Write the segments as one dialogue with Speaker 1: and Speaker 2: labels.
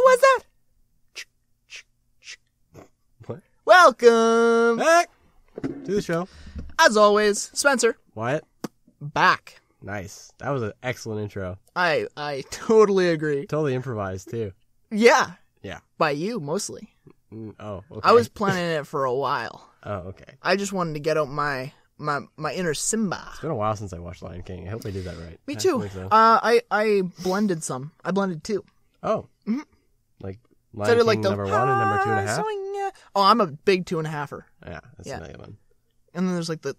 Speaker 1: was that?
Speaker 2: What?
Speaker 1: Welcome
Speaker 2: Back to the show.
Speaker 1: As always, Spencer.
Speaker 2: Wyatt.
Speaker 1: Back.
Speaker 2: Nice. That was an excellent intro.
Speaker 1: I totally agree.
Speaker 2: Totally improvised, too.
Speaker 1: Yeah.
Speaker 2: Yeah.
Speaker 1: By you, mostly.
Speaker 2: Oh, okay.
Speaker 1: I was planning it for a while.
Speaker 2: Oh, okay.
Speaker 1: I just wanted to get out my inner Simba.
Speaker 2: It's been a while since I watched Lion King. I hope I did that right.
Speaker 1: Me too.
Speaker 2: So.
Speaker 1: I blended some. I blended two.
Speaker 2: Oh.
Speaker 1: Mm-hmm.
Speaker 2: Like Lion King
Speaker 1: like
Speaker 2: number 1 and number 2.5?
Speaker 1: Oh, I'm a big 2.5-er.
Speaker 2: Yeah, that's a good one.
Speaker 1: And then there's like the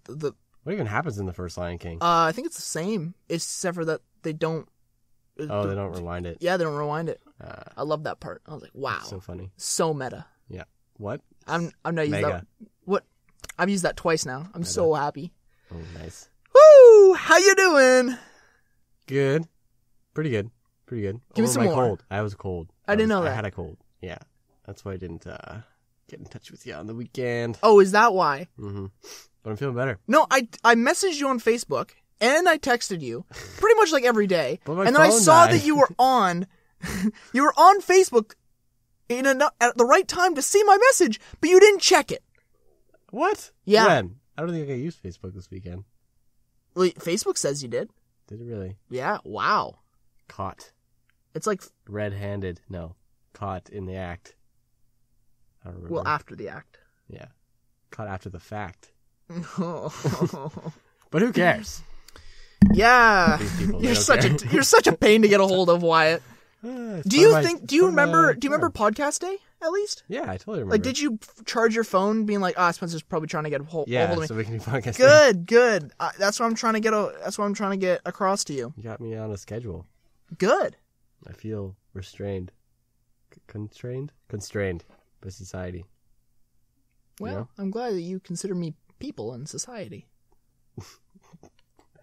Speaker 2: What even happens in the first Lion King?
Speaker 1: I think it's the same, except for that they don't.
Speaker 2: Oh, they don't rewind it.
Speaker 1: Yeah, they don't rewind it. I love that part. I was like, wow,
Speaker 2: so funny,
Speaker 1: so meta.
Speaker 2: Yeah. What?
Speaker 1: I'm not using that. What? I've used that twice now. I'm so happy.
Speaker 2: Oh, nice.
Speaker 1: Woo! How you doing?
Speaker 2: Good. Pretty good.
Speaker 1: Give me some more.
Speaker 2: Cold. I was cold.
Speaker 1: I didn't know that.
Speaker 2: I had a cold. Yeah. That's why I didn't get in touch with you on the weekend.
Speaker 1: Oh, is that why?
Speaker 2: Mm-hmm. But I'm feeling better.
Speaker 1: No, I messaged you on Facebook and I texted you pretty much like every day.
Speaker 2: But my
Speaker 1: and then I
Speaker 2: phone
Speaker 1: saw
Speaker 2: died.
Speaker 1: that you were on Facebook at the right time to see my message, but you didn't check it.
Speaker 2: What?
Speaker 1: Yeah.
Speaker 2: When? I don't think I used Facebook this weekend.
Speaker 1: Well, Facebook says you did.
Speaker 2: Did it really?
Speaker 1: Yeah. Wow.
Speaker 2: Caught.
Speaker 1: It's like
Speaker 2: Red-handed. No. Caught in the act. I don't remember.
Speaker 1: well after the act.
Speaker 2: Yeah. Caught after the fact.
Speaker 1: But
Speaker 2: who cares?
Speaker 1: Yeah.
Speaker 2: These people,
Speaker 1: you're such a pain to get a hold of, Wyatt. Do you remember Podcast Day at least?
Speaker 2: Yeah, I totally remember.
Speaker 1: Like, did you charge your phone being like, Spencer's probably trying to get a hold of me?
Speaker 2: So we can do Podcast Day.
Speaker 1: Good. That's what I'm trying to get. That's what I'm trying to get across to you.
Speaker 2: You got me on a schedule.
Speaker 1: Good.
Speaker 2: I feel restrained. Constrained by society.
Speaker 1: Well,
Speaker 2: you know?
Speaker 1: I'm glad that you consider me people in society.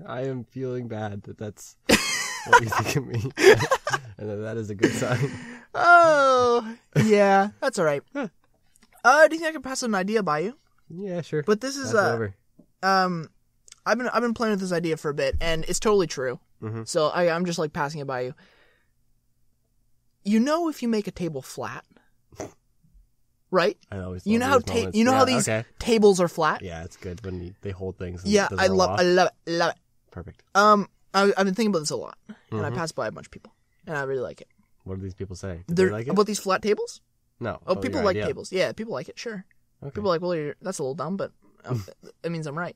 Speaker 2: I am feeling bad that's what you think of me. And that is a good sign.
Speaker 1: Oh, yeah. That's all right. Do you think I can pass an idea by you?
Speaker 2: Yeah, sure.
Speaker 1: But this is
Speaker 2: over.
Speaker 1: I've been playing with this idea for a bit, and it's totally true.
Speaker 2: Mm-hmm.
Speaker 1: So I'm just like passing it by you. You know, if you make a table flat, right?
Speaker 2: I always
Speaker 1: you know how these tables are flat.
Speaker 2: Yeah, it's good when they hold things. And
Speaker 1: yeah, I love it.
Speaker 2: Perfect.
Speaker 1: I've been thinking about this a lot, and I pass by a bunch of people, and I really like it.
Speaker 2: What do these people say? Do they like it?
Speaker 1: About these flat tables?
Speaker 2: No.
Speaker 1: Oh, people like tables. Yeah, people like it. Sure.
Speaker 2: Okay.
Speaker 1: People are like, well, that's a little dumb, but it means I'm right.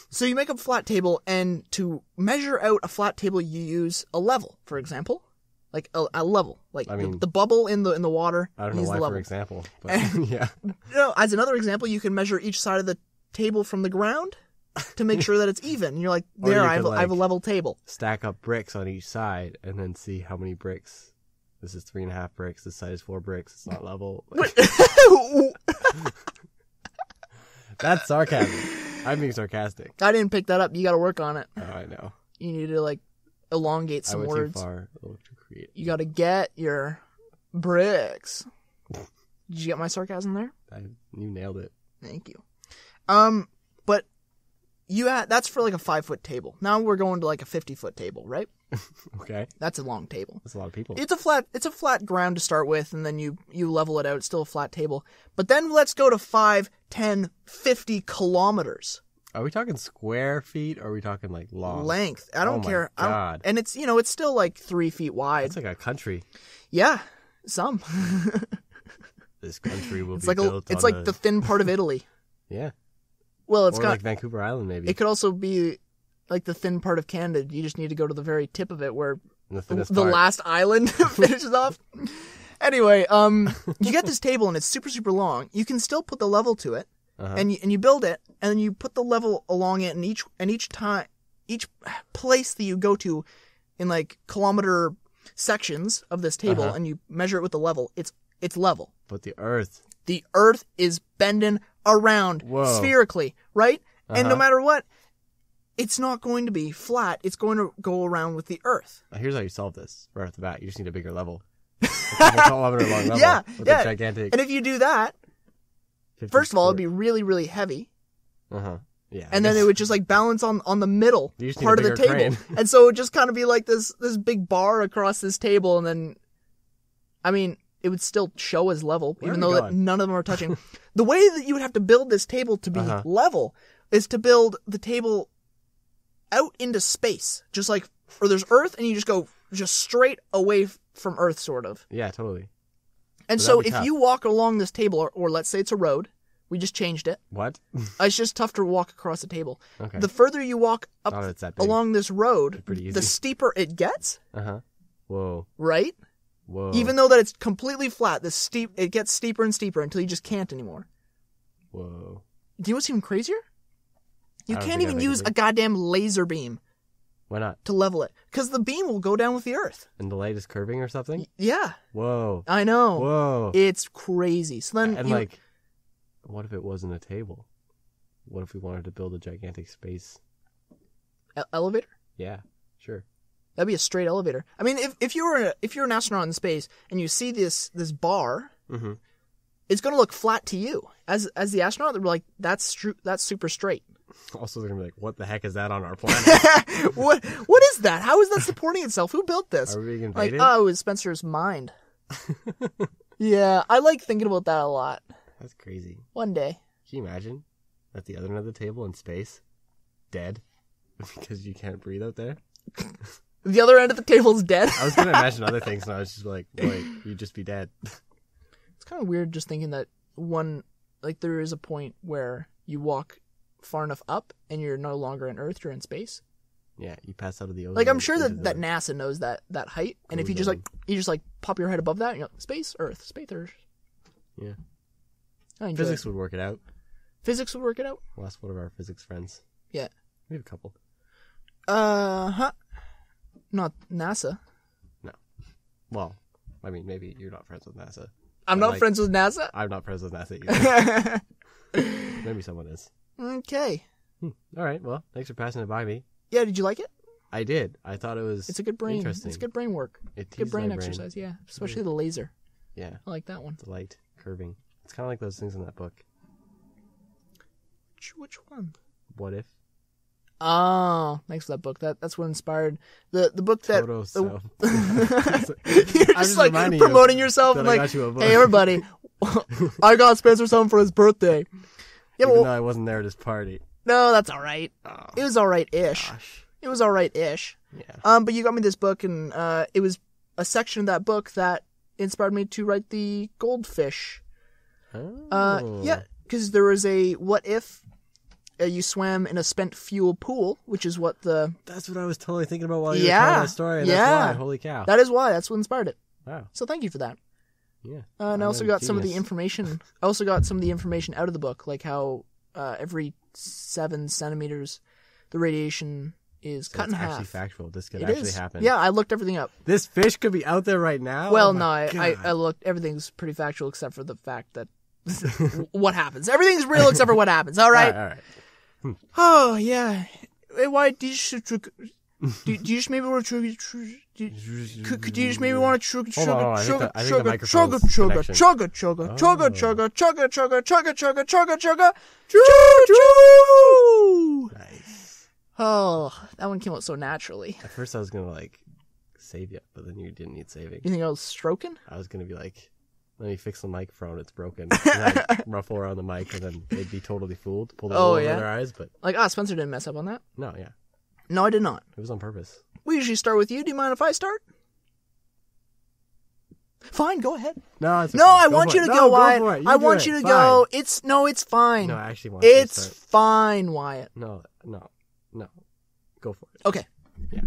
Speaker 1: So you make a flat table, and to measure out a flat table, you use a level, for example. Like a level, like the bubble in the water.
Speaker 2: I don't know why, for example, but yeah.
Speaker 1: As another example, you can measure each side of the table from the ground to make sure that it's even. And you're like, I have a level table. Stack
Speaker 2: up bricks on each side, and then see how many bricks. This is 3.5 bricks. This side is 4 bricks. It's not level. That's sarcasm. I'm being sarcastic.
Speaker 1: I didn't pick that up. You got to work on it.
Speaker 2: Oh, I know.
Speaker 1: You need to elongate some words.
Speaker 2: I went too far. To create.
Speaker 1: You got to get your bricks. Did you get my sarcasm there?
Speaker 2: You nailed it.
Speaker 1: Thank you. But that's for like a 5-foot table. Now we're going to like a 50-foot table, right?
Speaker 2: Okay.
Speaker 1: That's a long table.
Speaker 2: That's a lot of people.
Speaker 1: It's a flat ground to start with, and then you level it out. It's still a flat table. But then let's go to 5, 10, 50 kilometers.
Speaker 2: Are we talking square feet, or are we talking like long?
Speaker 1: Length. I don't care.
Speaker 2: Oh my God.
Speaker 1: And it's still like 3 feet wide.
Speaker 2: It's like a country.
Speaker 1: Yeah, some.
Speaker 2: This country will
Speaker 1: it's
Speaker 2: be
Speaker 1: like
Speaker 2: built
Speaker 1: it's like the thin part of Italy.
Speaker 2: Yeah.
Speaker 1: Well, it's
Speaker 2: like Vancouver Island, maybe.
Speaker 1: It could also be like the thin part of Canada. You just need to go to the very tip of it where the last island finishes off. Anyway, you get this table and it's super, super long. You can still put the level to it, and you build it, and then you put the level along it, and each place that you go to in like kilometer sections of this table, and you measure it with the level. It's level.
Speaker 2: But the Earth
Speaker 1: is bending around spherically, right? And no matter what, it's not going to be flat. It's going to go around with the Earth.
Speaker 2: Here's how you solve this right off the bat. You just need a bigger level. A kilometer long level.
Speaker 1: Yeah.
Speaker 2: A gigantic.
Speaker 1: And if you do that, first of all, it'd be really, really heavy.
Speaker 2: Yeah.
Speaker 1: And then it would just like balance on the middle part of the table. Crane. And so it would just kind of be like this big bar across this table. And then, I mean, it would still show as level, even though that none of them are touching. The way that you would have to build this table to be level is to build the table out into space. Just like, or there's Earth and you just go just straight away from Earth, sort of.
Speaker 2: Yeah, totally.
Speaker 1: And so if you walk along this table, or let's say it's a road, we just changed it.
Speaker 2: What?
Speaker 1: It's just tough to walk across the table.
Speaker 2: Okay.
Speaker 1: The further you walk up along this road, the steeper it gets.
Speaker 2: Whoa.
Speaker 1: Right?
Speaker 2: Whoa.
Speaker 1: Even though that it's completely flat, it gets steeper and steeper until you just can't anymore.
Speaker 2: Whoa.
Speaker 1: Do you know what's even crazier? You can't even use a goddamn laser beam.
Speaker 2: Why not?
Speaker 1: To level it. Because the beam will go down with the Earth.
Speaker 2: And the light is curving or something?
Speaker 1: Yeah.
Speaker 2: Whoa.
Speaker 1: I know.
Speaker 2: Whoa.
Speaker 1: It's crazy. So then
Speaker 2: what if it wasn't a table? What if we wanted to build a gigantic space
Speaker 1: elevator?
Speaker 2: Yeah, sure.
Speaker 1: That'd be a straight elevator. I mean, if you're an astronaut in space and you see this bar, it's going to look flat to you. As the astronaut, they're like, that's super straight.
Speaker 2: Also, they're going to be like, what the heck is that on our planet?
Speaker 1: What is that? How is that supporting itself? Who built this?
Speaker 2: Are we being invaded?
Speaker 1: Like, it was Spencer's mind. Yeah, I like thinking about that a lot.
Speaker 2: That's crazy.
Speaker 1: One day.
Speaker 2: Can you imagine at the other end of the table in space, dead, because you can't breathe out there?
Speaker 1: The other end of the table's dead?
Speaker 2: I was going to imagine other things, and I was just like, wait, you'd just be dead.
Speaker 1: It's kind of weird just thinking that there is a point where you walk far enough up and you're no longer in Earth, you're in space.
Speaker 2: Yeah, you pass out of the ozone.
Speaker 1: Like, I'm sure that NASA knows that height, and if you just pop your head above that, space, Earth.
Speaker 2: Yeah.
Speaker 1: Physics
Speaker 2: would work it out.
Speaker 1: Physics would work it out?
Speaker 2: We'll ask one of our physics friends.
Speaker 1: Yeah.
Speaker 2: We have a couple.
Speaker 1: Not NASA.
Speaker 2: No. Well, I mean, maybe you're not friends with NASA.
Speaker 1: I'm not friends with NASA?
Speaker 2: I'm not friends with NASA either. Maybe someone is.
Speaker 1: Okay.
Speaker 2: All right, well, thanks for passing it by me.
Speaker 1: Yeah, did you like it?
Speaker 2: I did. I thought it was
Speaker 1: It's a good brain.
Speaker 2: Interesting.
Speaker 1: It's good brain work.
Speaker 2: It's
Speaker 1: good brain exercise, yeah. Especially the laser.
Speaker 2: Yeah.
Speaker 1: I like that one.
Speaker 2: The light curving. It's kind of like those things in that book.
Speaker 1: Which one?
Speaker 2: What If?
Speaker 1: Oh, thanks for that book. That's what inspired the book that. You're just like promoting yourself and like, hey everybody, I got Spencer something for his birthday. Yeah,
Speaker 2: Even though I wasn't there at his party.
Speaker 1: No, that's all right.
Speaker 2: Oh,
Speaker 1: it was all right-ish.
Speaker 2: Gosh.
Speaker 1: It was all right-ish.
Speaker 2: Yeah.
Speaker 1: But you got me this book, and it was a section of that book that inspired me to write the goldfish.
Speaker 2: Oh.
Speaker 1: Yeah, because there was a what if you swam in a spent fuel pool, which is what the...
Speaker 2: That's what I was totally thinking about while you were telling that story. And that's why. Holy cow.
Speaker 1: That is why. That's what inspired it.
Speaker 2: Wow.
Speaker 1: So thank you for that.
Speaker 2: Yeah.
Speaker 1: And I also got some of the information. I also got some of the information out of the book, like how every 7 centimeters, the radiation is cut in half.
Speaker 2: It's actually factual. This could actually happen.
Speaker 1: Yeah, I looked everything up.
Speaker 2: This fish could be out there right now?
Speaker 1: Well, no, I looked. Everything's pretty factual except for the fact that what happens. Everything's real except for what happens. All right.
Speaker 2: All right.
Speaker 1: Oh yeah. Why do you just maybe want to could you just maybe want to Nice. Oh, that one came out so naturally.
Speaker 2: At first I was gonna like save you, but then you didn't need saving.
Speaker 1: You think I was stroking?
Speaker 2: I was gonna be like, let me fix the microphone, it's broken. And I'd ruffle around the mic and then they'd be totally fooled, pull the wool over their eyes, but
Speaker 1: like Spencer didn't mess up on that.
Speaker 2: No, yeah.
Speaker 1: No, I did not.
Speaker 2: It was on purpose.
Speaker 1: We usually start with you. Do you mind if I start? Fine, go ahead.
Speaker 2: No, it's okay.
Speaker 1: No, I want you to go, Wyatt. I want you to go. It's fine.
Speaker 2: No, I actually want you to start.
Speaker 1: It's fine, Wyatt.
Speaker 2: No. Go for it.
Speaker 1: Okay.
Speaker 2: Yeah.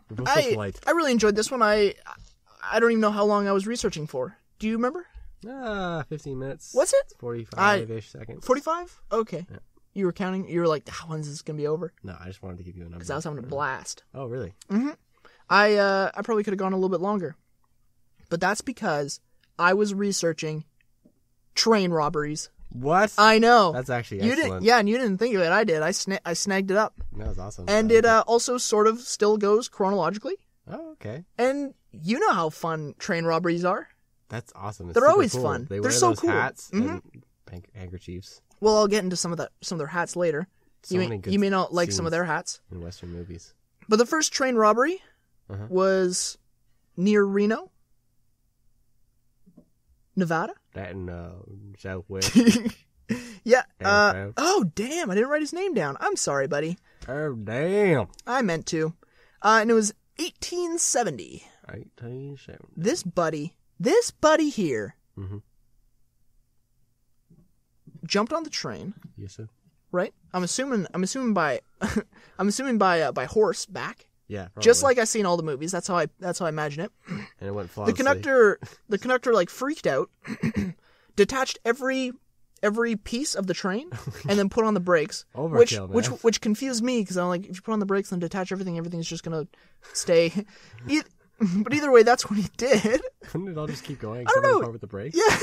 Speaker 2: We're both so polite.
Speaker 1: I really enjoyed this one. I don't even know how long I was researching for. Do you remember?
Speaker 2: 15 minutes.
Speaker 1: What's it?
Speaker 2: 45-ish seconds.
Speaker 1: 45? Okay.
Speaker 2: Yeah.
Speaker 1: You were counting? You were like, when's this going to be over?
Speaker 2: No, I just wanted to give you a number.
Speaker 1: Because I was having a blast.
Speaker 2: Oh, really?
Speaker 1: Mm-hmm. I probably could have gone a little bit longer. But that's because I was researching train robberies.
Speaker 2: What?
Speaker 1: I know.
Speaker 2: That's actually
Speaker 1: excellent. And you didn't think of it. I did. I snagged it up.
Speaker 2: That was awesome.
Speaker 1: And it also sort of still goes chronologically.
Speaker 2: Oh, okay.
Speaker 1: And you know how fun train robberies are.
Speaker 2: That's awesome.
Speaker 1: They're always fun.
Speaker 2: They're
Speaker 1: so cool.
Speaker 2: Hats and handkerchiefs.
Speaker 1: Well, I'll get into some of their hats later. You may not like some of their hats
Speaker 2: in Western movies.
Speaker 1: But the first train robbery was near Reno, Nevada.
Speaker 2: That in Southwest.
Speaker 1: Yeah. Oh, damn! I didn't write his name down. I'm sorry, buddy.
Speaker 2: Oh, damn!
Speaker 1: I meant to. And it was 1870.
Speaker 2: 1870.
Speaker 1: This buddy here, jumped on the train.
Speaker 2: Yes, sir.
Speaker 1: Right? I'm assuming by by horseback.
Speaker 2: Yeah, probably.
Speaker 1: Just like I see in all the movies. That's how I imagine it.
Speaker 2: And it went flawlessly.
Speaker 1: The conductor like freaked out, detached every piece of the train, and then put on the brakes.
Speaker 2: Overkill,
Speaker 1: which confused me because I'm like, if you put on the brakes and detach everything's just gonna stay. But either way, that's what he did.
Speaker 2: Couldn't it all just keep going?
Speaker 1: I don't know.
Speaker 2: With the brakes?
Speaker 1: Yeah.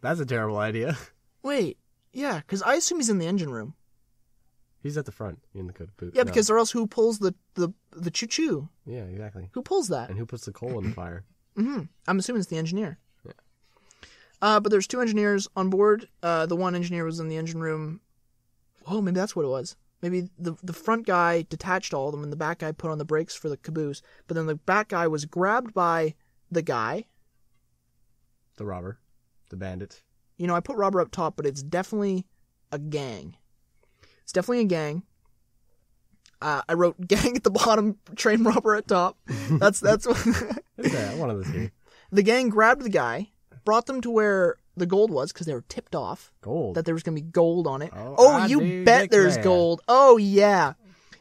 Speaker 2: That's a terrible idea.
Speaker 1: Wait. Yeah, because I assume he's in the engine room.
Speaker 2: He's at the front in the boot.
Speaker 1: Yeah, because or else who pulls the choo-choo?
Speaker 2: Yeah, exactly.
Speaker 1: Who pulls that?
Speaker 2: And who puts the coal in the fire?
Speaker 1: I'm assuming it's the engineer.
Speaker 2: Yeah.
Speaker 1: But there's 2 engineers on board. The one engineer was in the engine room. Oh, maybe that's what it was. Maybe the front guy detached all of them and the back guy put on the brakes for the caboose. But then the back guy was grabbed by the guy.
Speaker 2: The robber. The bandit.
Speaker 1: You know, I put robber up top, but it's definitely a gang. It's definitely a gang. I wrote gang at the bottom, train robber at top. That's what...
Speaker 2: Yeah, one of those here.
Speaker 1: The gang grabbed the guy, brought them to where the gold was, because they were tipped off.
Speaker 2: Gold?
Speaker 1: That there was going to be gold on it. Oh, you bet there's gold. Oh, yeah.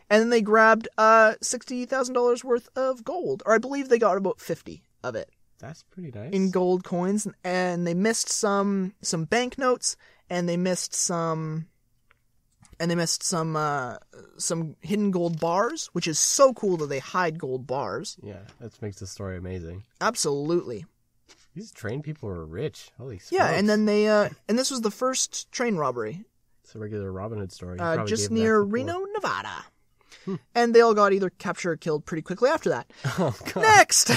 Speaker 1: And then they grabbed $60,000 worth of gold. Or I believe they got about 50 of it.
Speaker 2: That's pretty nice.
Speaker 1: In gold coins. And they missed some banknotes, and they missed some hidden gold bars, which is so cool that they hide gold bars.
Speaker 2: Yeah, that makes the story amazing.
Speaker 1: Absolutely.
Speaker 2: These train people are rich. Holy smokes.
Speaker 1: Yeah, and then they and this was the first train robbery.
Speaker 2: It's a regular Robin Hood story.
Speaker 1: Just near Reno, Nevada. And they all got either captured or killed pretty quickly after that.
Speaker 2: Oh, God.
Speaker 1: Next,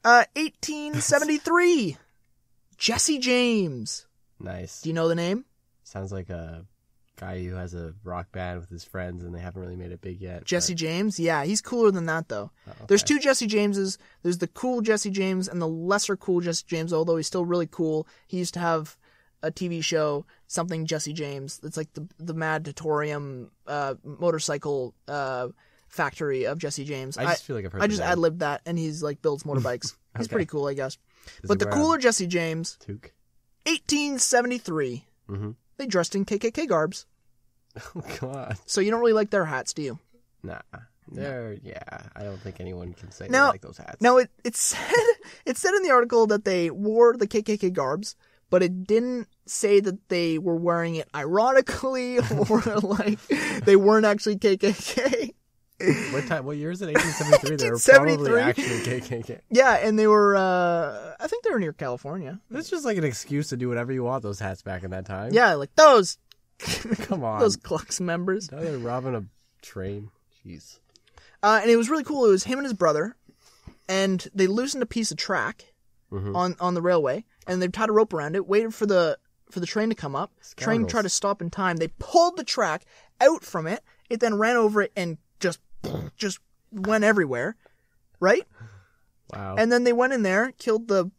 Speaker 1: 1873, Jesse James.
Speaker 2: Nice.
Speaker 1: Do you know the name?
Speaker 2: Sounds like a guy who has a rock band with his friends and they haven't really made it big yet.
Speaker 1: Jesse James? Yeah, he's cooler than that, though. Oh, okay. There's 2 Jesse Jameses. There's the cool Jesse James and the lesser cool Jesse James, although he's still really cool. He used to have a TV show, something Jesse James. It's like the Mad-Tatorium motorcycle factory of Jesse James.
Speaker 2: I just feel like I've heard
Speaker 1: I just ad-libbed that, and he's like builds motorbikes. Okay. He's pretty cool, I guess. But the cooler Jesse James,
Speaker 2: Toque.
Speaker 1: 1873. They dressed in KKK garbs.
Speaker 2: Oh, God.
Speaker 1: So you don't really like their hats, do you?
Speaker 2: Nah. I don't think anyone can say
Speaker 1: they
Speaker 2: like those hats.
Speaker 1: Now, it said in the article that they wore the KKK garbs, but it didn't say that they were wearing it ironically or like they weren't actually KKK.
Speaker 2: What year is it? 1873? They were probably actually KKK.
Speaker 1: Yeah, and they were, I think they were near California.
Speaker 2: It's just like an excuse to do whatever you want, those hats back in that time.
Speaker 1: Yeah, like those.
Speaker 2: Come on.
Speaker 1: Those Klux members.
Speaker 2: Now they're robbing a train. Jeez.
Speaker 1: And it was really cool. It was him and his brother, and they loosened a piece of track on the railway, and they tied a rope around it, waited for the train to come up.
Speaker 2: Scoundrels.
Speaker 1: Train tried to stop in time. They pulled the track out from it. It then ran over it and just went everywhere, right?
Speaker 2: Wow.
Speaker 1: And then they went in there, killed the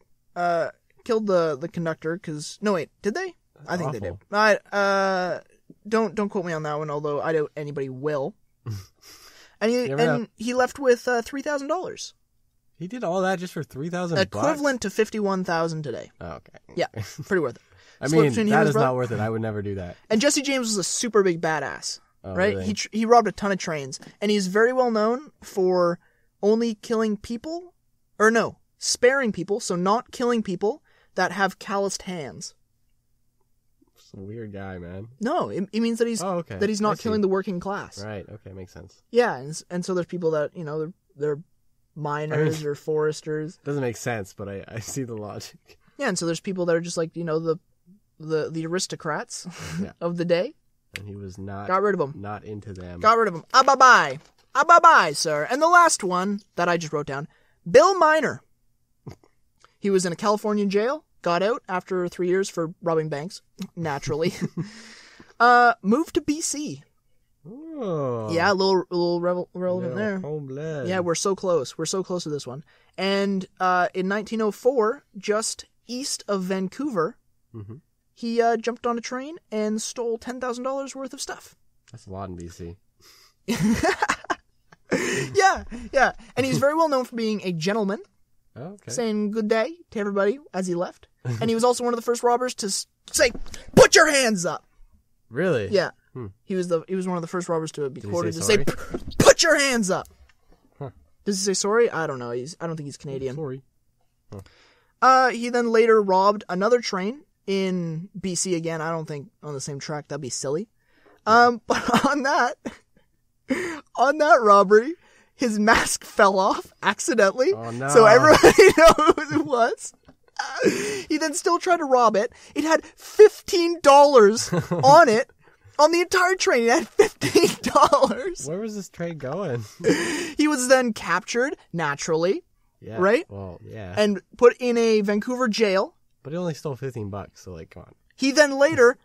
Speaker 1: conductor. Because no, wait, did they?
Speaker 2: That's
Speaker 1: I think
Speaker 2: awful.
Speaker 1: They did. Don't quote me on that one. Although I doubt anybody will. And he left with $3,000.
Speaker 2: He did all that just for $3,000.
Speaker 1: Equivalent to $51,000 today.
Speaker 2: Oh, okay.
Speaker 1: Yeah, pretty worth it.
Speaker 2: I mean, that is not worth it. I would never do that.
Speaker 1: And Jesse James was a super big badass.
Speaker 2: Oh,
Speaker 1: right?
Speaker 2: Really?
Speaker 1: He robbed a ton of trains, and he's very well known for only killing people, or no, sparing people, so not killing people that have calloused hands.
Speaker 2: It's a weird guy, man.
Speaker 1: No, it means that he's not killing the working class.
Speaker 2: Right. Okay, makes sense.
Speaker 1: Yeah, and so there's people that they're miners or foresters.
Speaker 2: Doesn't make sense, but I see the logic.
Speaker 1: Yeah, and so there's people that are just like the aristocrats of the day.
Speaker 2: And he was not...
Speaker 1: Got rid of them.
Speaker 2: Not into them.
Speaker 1: Got rid of them. Bye-bye. Bye-bye, sir. And the last one that I just wrote down, Bill Miner. He was in a California jail got out after 3 years for robbing banks, naturally. Moved to BC.
Speaker 2: Oh.
Speaker 1: Yeah, a little relevant there.
Speaker 2: Homeland.
Speaker 1: Yeah, we're so close. We're so close to this one. And in 1904, just east of Vancouver, he jumped on a train and stole $10,000 worth of stuff.
Speaker 2: That's a lot in BC.
Speaker 1: Yeah. And he's very well known for being a gentleman, saying good day to everybody as he left. And he was also one of the first robbers to say, "Put your hands up."
Speaker 2: Really?
Speaker 1: Yeah. He was one of the first robbers to be quoted to
Speaker 2: say,
Speaker 1: say, "Put your hands up."
Speaker 2: Huh.
Speaker 1: Does he say sorry? I don't know. I don't think he's Canadian.
Speaker 2: Sorry.
Speaker 1: He then later robbed another train in BC again. I don't think on the same track. That'd be silly. But on that robbery, his mask fell off accidentally.
Speaker 2: Oh, no.
Speaker 1: So everybody knows who it was. He then still tried to rob it. It had $15 on it. On the entire train, it had $15.
Speaker 2: Where was this train going?
Speaker 1: He was then captured, naturally.
Speaker 2: Yeah.
Speaker 1: Right?
Speaker 2: Well, yeah.
Speaker 1: And put in a Vancouver jail.
Speaker 2: But he only stole $15, so like, come on.
Speaker 1: He then later,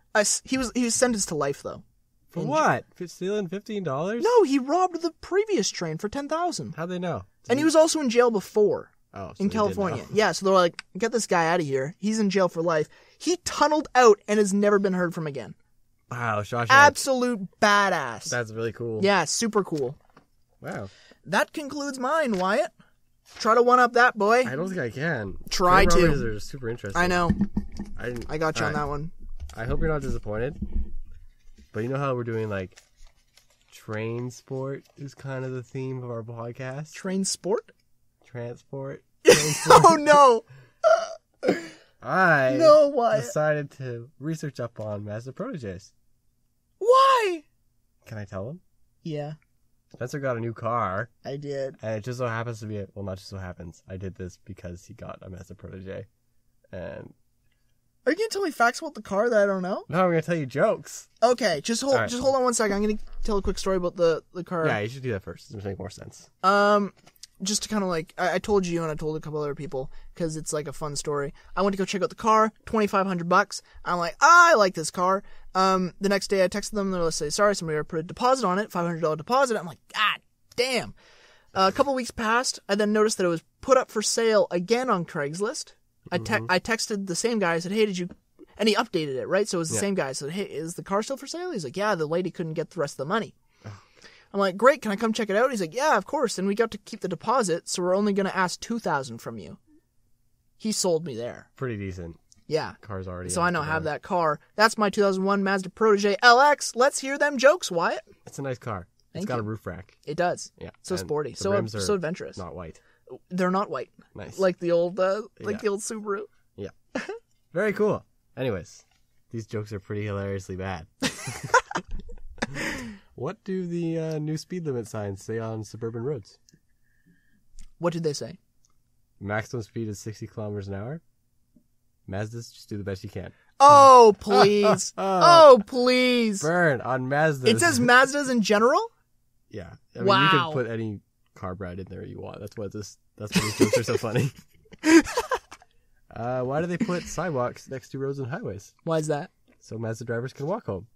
Speaker 1: he was sentenced to life, though.
Speaker 2: For what? Stealing $15?
Speaker 1: No, he robbed the previous train for $10,000.
Speaker 2: How'd they know?
Speaker 1: And he was also in jail before.
Speaker 2: Oh, so
Speaker 1: in California. Yeah, so they're like, get this guy out of here. He's in jail for life. He tunneled out and has never been heard from again.
Speaker 2: Wow, Shawshank.
Speaker 1: Absolute badass.
Speaker 2: That's really cool.
Speaker 1: Yeah, super cool.
Speaker 2: Wow.
Speaker 1: That concludes mine, Wyatt. Try to one-up that, boy.
Speaker 2: I don't think I can.
Speaker 1: Try to.
Speaker 2: Train are super interesting.
Speaker 1: I know.
Speaker 2: I
Speaker 1: got you on that one.
Speaker 2: I hope you're not disappointed. But you know how we're doing, like, train sport is kind of the theme of our podcast?
Speaker 1: Train sport?
Speaker 2: Transport.
Speaker 1: Oh, no.
Speaker 2: I
Speaker 1: Wyatt.
Speaker 2: decided to research up on Mazda proteges.
Speaker 1: Why?
Speaker 2: Can I tell them?
Speaker 1: Yeah.
Speaker 2: Spencer got a new car.
Speaker 1: I did.
Speaker 2: And it just so happens to be, not just so happens. I did this because he got a Mazda protege. And...
Speaker 1: Are you going to tell me facts about the car that I don't know?
Speaker 2: No, I'm going to tell you jokes.
Speaker 1: Okay, just hold on one second. I'm going to tell a quick story about the car.
Speaker 2: Yeah, you should do that first. It'll make more sense.
Speaker 1: Just to kind of like, I told you and I told a couple other people, because it's like a fun story. I went to go check out the car, $2,500. I'm like, I like this car. The next day I texted them, they're like, sorry, somebody already put a deposit on it, $500 deposit. I'm like, God damn. A couple weeks passed. I then noticed that it was put up for sale again on Craigslist. I texted the same guy. I said, hey, did you... And he updated it, right? So it was the same guy. I said, hey, is the car still for sale? He's like, yeah, the lady couldn't get the rest of the money. I'm like, great, can I come check it out? He's like, yeah, of course. And we got to keep the deposit, so we're only going to ask $2,000 from you. He sold me there.
Speaker 2: Pretty decent.
Speaker 1: Yeah.
Speaker 2: Car's already
Speaker 1: so I now have that car. That's my 2001 Mazda Protege LX. Let's hear them jokes, Wyatt.
Speaker 2: It's a nice car. It's got a roof rack.
Speaker 1: It does.
Speaker 2: Yeah.
Speaker 1: So sporty. So adventurous.
Speaker 2: Not white.
Speaker 1: They're not white.
Speaker 2: Nice.
Speaker 1: Like the old the old Subaru.
Speaker 2: Yeah. Very cool. Anyways, these jokes are pretty hilariously bad. What do the new speed limit signs say on suburban roads?
Speaker 1: What did they say?
Speaker 2: Maximum speed is 60 kilometers an hour. Mazdas, just do the best you can.
Speaker 1: Oh, please. Oh, please.
Speaker 2: Burn on Mazdas.
Speaker 1: It says Mazdas in general?
Speaker 2: Yeah. I mean, you can put any car brand in there you want. That's why these jokes are so funny. Why do they put sidewalks next to roads and highways?
Speaker 1: Why is that?
Speaker 2: So Mazda drivers can walk home.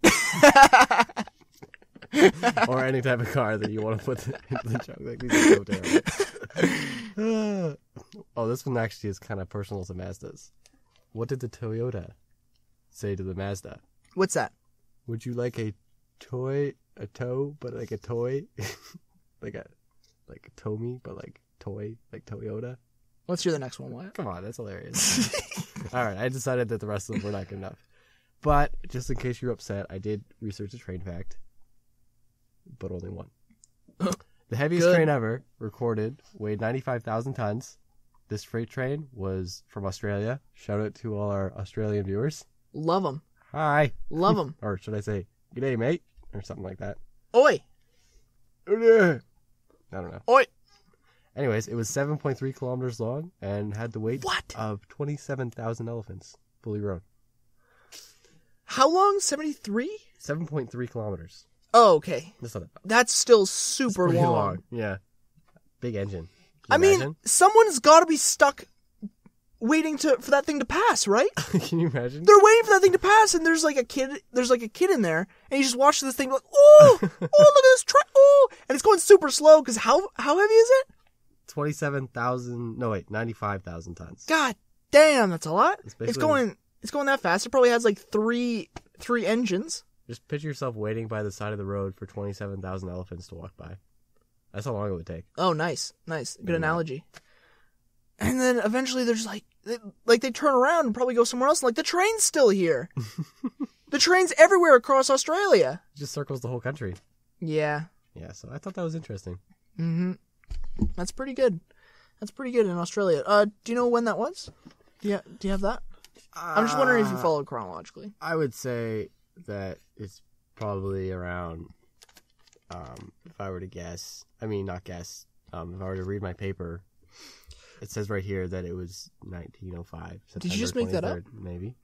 Speaker 2: Or any type of car that you want to put into the joke. Like, these are so terrible. Oh, this one actually is kind of personal to Mazdas. What did the Toyota say to the Mazda?
Speaker 1: What's that?
Speaker 2: Would you like a tow, but like a toy? like a Tomy, but like toy, like Toyota?
Speaker 1: Let's hear the next one, Wyatt.
Speaker 2: Come on, that's hilarious. All right, I decided that the rest of them were not good enough. But just in case you're upset, I did research a train fact, but only one. The heaviest train ever recorded weighed 95,000 tons. This freight train was from Australia. Shout out to all our Australian viewers.
Speaker 1: Love them.
Speaker 2: Hi.
Speaker 1: Love them.
Speaker 2: Or should I say, g'day, mate? Or something like that.
Speaker 1: Oi.
Speaker 2: I don't know.
Speaker 1: Oi.
Speaker 2: Anyways, it was 7.3 kilometers long and had the weight of 27,000 elephants, fully grown.
Speaker 1: How long? 73?
Speaker 2: 7.3 kilometers.
Speaker 1: Oh, okay.
Speaker 2: That's not that bad.
Speaker 1: That's still super long.
Speaker 2: Yeah. Big engine.
Speaker 1: I mean, someone's got to be stuck waiting for that thing to pass, right?
Speaker 2: Can you imagine?
Speaker 1: They're waiting for that thing to pass, and there's like a kid in there, and you just watch this thing like, oh, look at this train, oh, and it's going super slow because how heavy is it?
Speaker 2: 95,000 tons.
Speaker 1: God damn, that's a lot. It's going that fast. It probably has like three engines.
Speaker 2: Just picture yourself waiting by the side of the road for 27,000 elephants to walk by. That's how long it would take.
Speaker 1: Oh, nice. Good analogy. And then eventually there's they turn around and probably go somewhere else. Like, the train's still here. The train's everywhere across Australia.
Speaker 2: It just circles the whole country.
Speaker 1: Yeah.
Speaker 2: Yeah, so I thought that was interesting.
Speaker 1: Mm-hmm. That's pretty good. In Australia. Do you know when that was? Do you have that? I'm just wondering if you followed chronologically.
Speaker 2: I would say that it's probably around, if I were to guess, if I were to read my paper, it says right here that it was 1905. September
Speaker 1: Did you just make
Speaker 2: 23rd,
Speaker 1: that up?
Speaker 2: Maybe.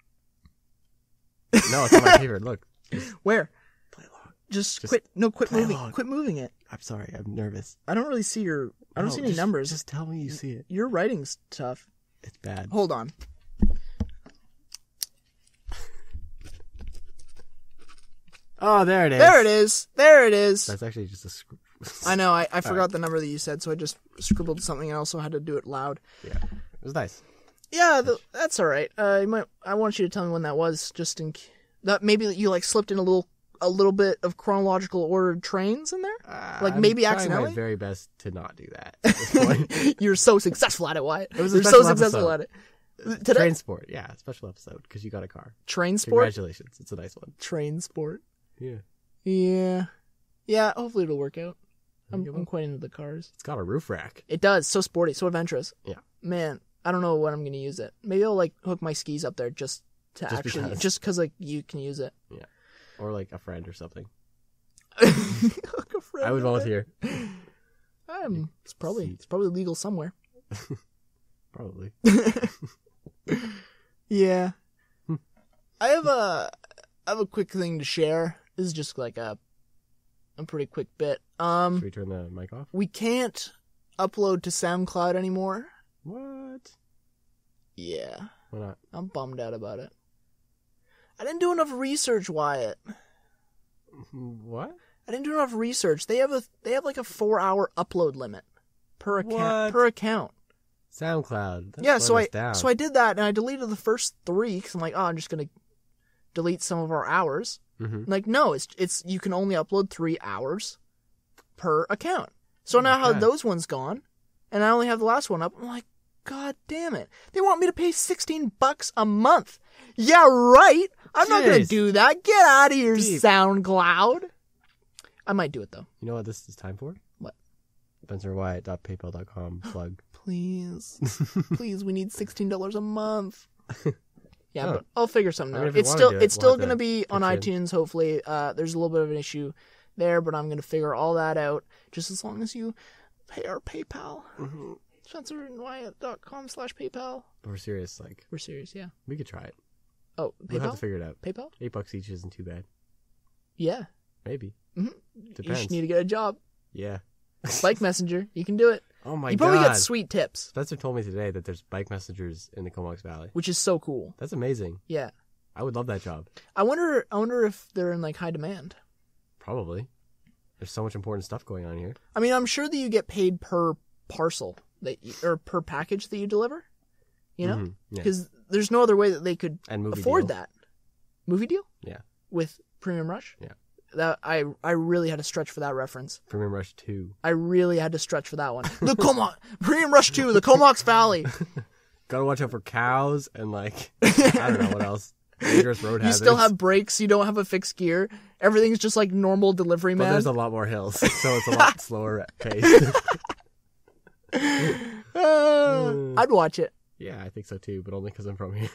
Speaker 2: No, it's on my paper. Look.
Speaker 1: Where?
Speaker 2: Play along.
Speaker 1: Just quit moving.
Speaker 2: Along.
Speaker 1: Quit moving it.
Speaker 2: I'm sorry. I'm nervous.
Speaker 1: I don't really see I don't see any numbers.
Speaker 2: Just tell me you see it.
Speaker 1: Your writing's tough.
Speaker 2: It's bad.
Speaker 1: Hold on.
Speaker 2: Oh, there it is.
Speaker 1: There it is.
Speaker 2: That's actually just a script.
Speaker 1: I know. I forgot the number that you said, so I just scribbled something and also had to do it loud.
Speaker 2: Yeah. It was nice.
Speaker 1: Yeah, that's all right. I want you to tell me when that was, just in that maybe you like slipped in a little bit of chronological ordered trains in there, like maybe accidentally.
Speaker 2: I'm trying my very best to not do that at this point.
Speaker 1: You're so successful at it, Wyatt.
Speaker 2: It was
Speaker 1: You're so successful at it. Today?
Speaker 2: Train sport, yeah, special episode because you got a car.
Speaker 1: Train sport.
Speaker 2: Congratulations, it's a nice one.
Speaker 1: Train sport.
Speaker 2: Yeah.
Speaker 1: Hopefully it'll work out. I'm quite into the cars.
Speaker 2: It's got a roof rack.
Speaker 1: It does. So sporty, so adventurous.
Speaker 2: Yeah.
Speaker 1: Man, I don't know when I'm going to use it. Maybe I'll like hook my skis up there just because like you can use it.
Speaker 2: Yeah. Or like a friend or something.
Speaker 1: Hook a friend.
Speaker 2: I would volunteer.
Speaker 1: It's probably legal somewhere.
Speaker 2: Probably.
Speaker 1: Yeah. I have a quick thing to share. This is just like a pretty quick bit.
Speaker 2: Should we turn the mic off?
Speaker 1: We can't upload to SoundCloud anymore.
Speaker 2: What?
Speaker 1: Yeah.
Speaker 2: Why not?
Speaker 1: I'm bummed out about it. I didn't do enough research, Wyatt.
Speaker 2: What?
Speaker 1: I didn't do enough research. They have like a 4-hour upload limit per account.
Speaker 2: SoundCloud.
Speaker 1: Yeah, so I did that and I deleted the first 3 because I'm like, I'm just gonna delete some of our hours.
Speaker 2: Mm-hmm.
Speaker 1: Like, no, it's you can only upload 3 hours per account. So now how those ones gone, and I only have the last one up. I'm like, God damn it! They want me to pay $16 a month. Yeah, right. I'm not gonna do that. Get out of here, SoundCloud. I might do it though.
Speaker 2: You know what this is time for?
Speaker 1: What?
Speaker 2: SpencerandWyatt.paypal.com plug.
Speaker 1: Please, we need $16 a month. Yeah, but I'll figure something out. It's still going to be on iTunes, hopefully. There's a little bit of an issue there, but I'm going to figure all that out just as long as you pay our PayPal.
Speaker 2: Mm-hmm.
Speaker 1: SpencerandWyatt.com/PayPal.
Speaker 2: We're serious,
Speaker 1: We're serious, yeah.
Speaker 2: We could try it.
Speaker 1: Oh, PayPal?
Speaker 2: We'll have to figure it out.
Speaker 1: PayPal?
Speaker 2: $8 each isn't too bad.
Speaker 1: Yeah.
Speaker 2: Maybe.
Speaker 1: Mm-hmm.
Speaker 2: Depends.
Speaker 1: You just need to get a job.
Speaker 2: Yeah.
Speaker 1: Bike Messenger. You can do it.
Speaker 2: Oh my god.
Speaker 1: You probably get sweet tips.
Speaker 2: Spencer told me today that there's bike messengers in the Comox Valley.
Speaker 1: Which is so cool.
Speaker 2: That's amazing.
Speaker 1: Yeah.
Speaker 2: I would love that job.
Speaker 1: I wonder if they're in like high demand.
Speaker 2: Probably. There's so much important stuff going on here.
Speaker 1: I mean, I'm sure that you get paid per parcel or per package that you deliver. You know? Because there's no other way that they could afford that. Movie deal?
Speaker 2: Yeah.
Speaker 1: With Premium Rush?
Speaker 2: Yeah.
Speaker 1: That I really had to stretch for that reference.
Speaker 2: Premium Rush 2.
Speaker 1: I really had to stretch for that one. The Premium Rush 2, the Comox Valley.
Speaker 2: Gotta watch out for cows and like, I don't know what else. Dangerous road hazards.
Speaker 1: You still have brakes, you don't have a fixed gear. Everything's just like normal delivery, man.
Speaker 2: But there's a lot more hills, so it's a lot slower pace.
Speaker 1: I'd watch it.
Speaker 2: Yeah, I think so too, but only because I'm from here.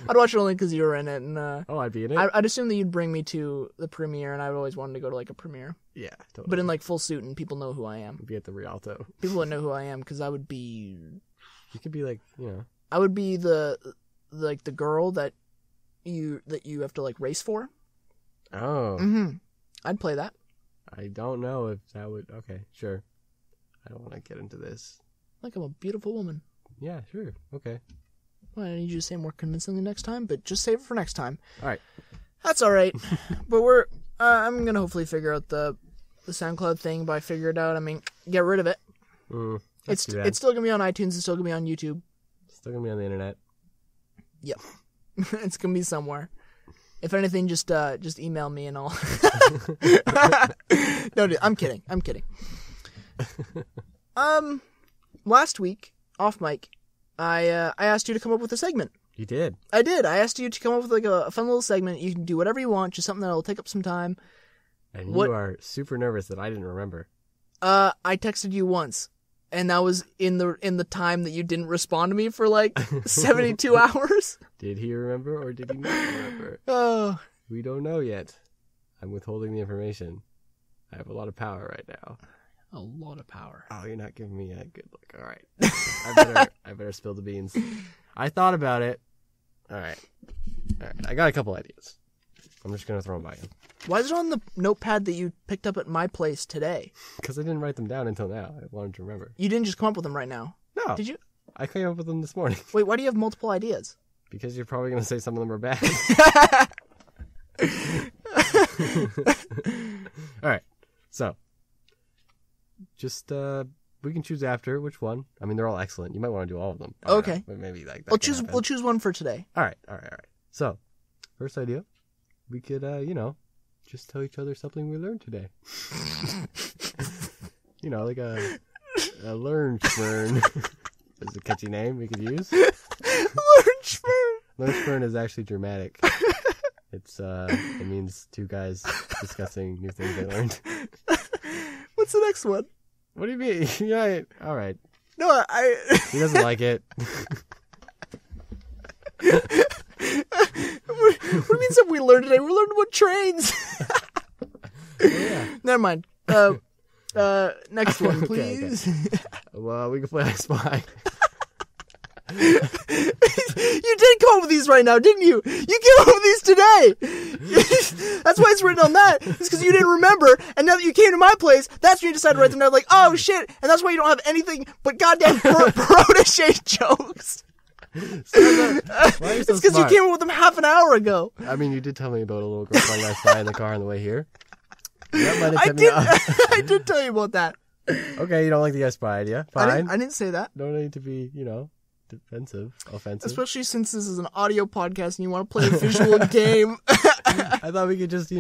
Speaker 1: I'd watch it only because you were in it. And,
Speaker 2: I'd be in it?
Speaker 1: I'd assume that you'd bring me to the premiere, and I've always wanted to go to like a premiere.
Speaker 2: Yeah, totally.
Speaker 1: But in like full suit, and people know who I am.
Speaker 2: Be at the Rialto.
Speaker 1: People would know who I am, because I would be...
Speaker 2: You could be like,
Speaker 1: I would be the girl that you have to like race for.
Speaker 2: Oh.
Speaker 1: Mm-hmm. I'd play that.
Speaker 2: I don't know if that would... Okay, sure. I don't want to get into this.
Speaker 1: Like I'm a beautiful woman.
Speaker 2: Yeah, sure. Okay.
Speaker 1: Well, I need you to say it more convincingly next time, but just save it for next time.
Speaker 2: All right.
Speaker 1: That's all right. But I'm going to hopefully figure out the SoundCloud thing by figure it out. I mean, get rid of it. It's still going to be on iTunes. It's still going to be on YouTube.
Speaker 2: It's still going to be on the internet.
Speaker 1: Yep. It's going to be somewhere. If anything, just email me and all. No, dude, I'm kidding. Last week, off mic, I asked you to come up with a segment.
Speaker 2: You did.
Speaker 1: I did. I asked you to come up with like a fun little segment. You can do whatever you want, just something that'll take up some time.
Speaker 2: And you are super nervous that I didn't remember.
Speaker 1: I texted you once, and that was in the time that you didn't respond to me for like 72 hours.
Speaker 2: Did he remember or did he not remember?
Speaker 1: Oh,
Speaker 2: we don't know yet. I'm withholding the information. I have a lot of power right now.
Speaker 1: A lot of power.
Speaker 2: Oh, you're not giving me a good look. All right. I better spill the beans. I thought about it. All right. I got a couple ideas. I'm just going to throw them by you.
Speaker 1: Why is it on the notepad that you picked up at my place today?
Speaker 2: Because I didn't write them down until now. I wanted to remember.
Speaker 1: You didn't just come up with them right now?
Speaker 2: No.
Speaker 1: Did you?
Speaker 2: I came up with them this morning.
Speaker 1: Wait, why do you have multiple ideas?
Speaker 2: Because you're probably going to say some of them are bad. All right. So, just, we can choose after which one. I mean, they're all excellent. You might want to do all of them.
Speaker 1: Okay.
Speaker 2: But maybe like that.
Speaker 1: We'll choose one for today.
Speaker 2: All right. So, first idea, we could, just tell each other something we learned today. Like a Learnspurn is a catchy name we could use.
Speaker 1: Learnspurn.
Speaker 2: Learnspurn is actually dramatic. It means two guys discussing new things they learned.
Speaker 1: What's the next one?
Speaker 2: What do you mean? Yeah, all right.
Speaker 1: No,
Speaker 2: He doesn't like it.
Speaker 1: What do you mean something we learned today? We learned about trains.
Speaker 2: Yeah.
Speaker 1: Never mind. Next one, please.
Speaker 2: Okay. Well, we can play I Spy.
Speaker 1: You did come up with these right now, didn't you? You came up with these today. That's why it's written on that. It's because you didn't remember, and now that you came to my place, that's when you decided to write them down. Like, oh shit, and that's why you don't have anything but goddamn protege jokes.
Speaker 2: It's
Speaker 1: because you came up with them half an hour ago.
Speaker 2: I mean, you did tell me about a little girl playing I Spy in the car on the way here. That might have me off.
Speaker 1: I did tell you about that.
Speaker 2: Okay, you don't like the I Spy idea. Fine.
Speaker 1: I didn't say that.
Speaker 2: Don't need to be, offensive.
Speaker 1: Especially since this is an audio podcast and you want to play a visual game.
Speaker 2: I thought we could just,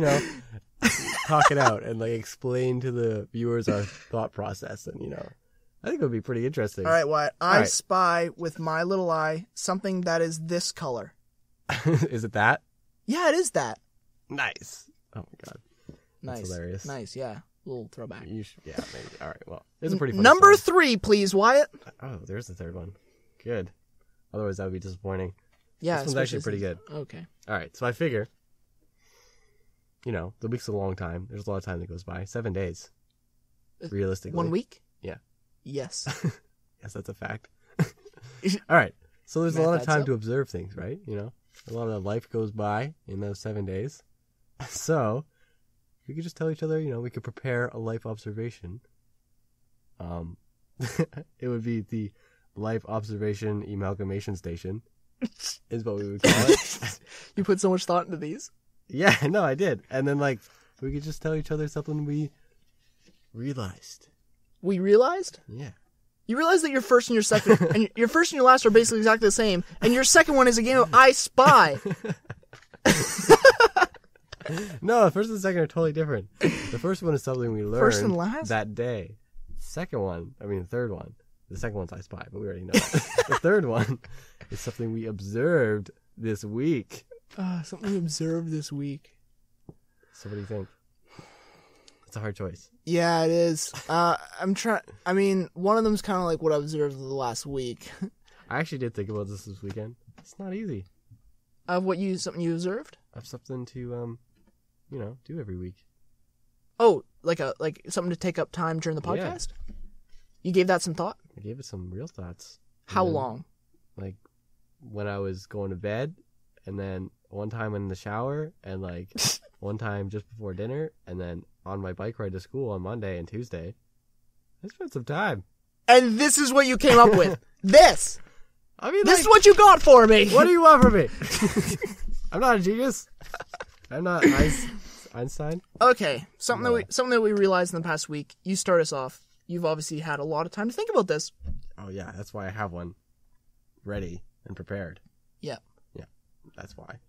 Speaker 2: talk it out and explain to the viewers our thought process, and I think it would be pretty interesting.
Speaker 1: All right, Wyatt. I spy with my little eye something that is this color.
Speaker 2: Is it that?
Speaker 1: Yeah, it is that.
Speaker 2: Nice. Oh my god.
Speaker 1: Nice.
Speaker 2: That's hilarious.
Speaker 1: Nice, yeah. Little throwback.
Speaker 2: Yeah, maybe. All right, well, it's a pretty fun
Speaker 1: Number
Speaker 2: story.
Speaker 1: 3, please, Wyatt.
Speaker 2: Oh, there's the third one. Good. Otherwise, that would be disappointing.
Speaker 1: Yeah,
Speaker 2: this one's actually pretty good.
Speaker 1: Okay.
Speaker 2: All right, so I figure, the week's a long time. There's a lot of time that goes by. 7 days, realistically.
Speaker 1: 1 week?
Speaker 2: Yeah.
Speaker 1: Yes.
Speaker 2: Yes, that's a fact. All right, so there's a lot of time to observe things, right? A lot of life goes by in those 7 days. So we could just tell each other, we could prepare a life observation. It would be the Life Observation Amalgamation Station, is what we would call it.
Speaker 1: You put so much thought into these.
Speaker 2: Yeah, no, I did. And then, we could just tell each other something we realized.
Speaker 1: We realized?
Speaker 2: Yeah.
Speaker 1: You realize that your first and your second, and your first and your last are basically exactly the same, and your second one is a game of I Spy.
Speaker 2: No, the first and the second are totally different. The first one is something we learned
Speaker 1: first and last?
Speaker 2: that day. The third one. The second one's I Spy, but we already know that. The third one is something we observed this week.
Speaker 1: Something we observed this week.
Speaker 2: So what do you think? It's a hard choice.
Speaker 1: Yeah, it is. I'm trying. I mean, one of them's kind of like what I observed the last week.
Speaker 2: I actually did think about this weekend. It's not easy.
Speaker 1: Of something you observed?
Speaker 2: Of something to, do every week.
Speaker 1: Oh, like something to take up time during the podcast? Yeah. You gave that some thought?
Speaker 2: I gave it some real thoughts.
Speaker 1: How long?
Speaker 2: When I was going to bed, and then one time in the shower, and one time just before dinner, and then on my bike ride to school on Monday and Tuesday. I spent some time.
Speaker 1: And this is what you came up with. This!
Speaker 2: I mean,
Speaker 1: this is what you got for me.
Speaker 2: What do you want from me? I'm not a genius. I'm not Einstein.
Speaker 1: Okay, something that we realized in the past week. You start us off. You've obviously had a lot of time to think about this.
Speaker 2: Oh yeah, that's why I have one ready and prepared.
Speaker 1: Yeah.
Speaker 2: Yeah, that's why.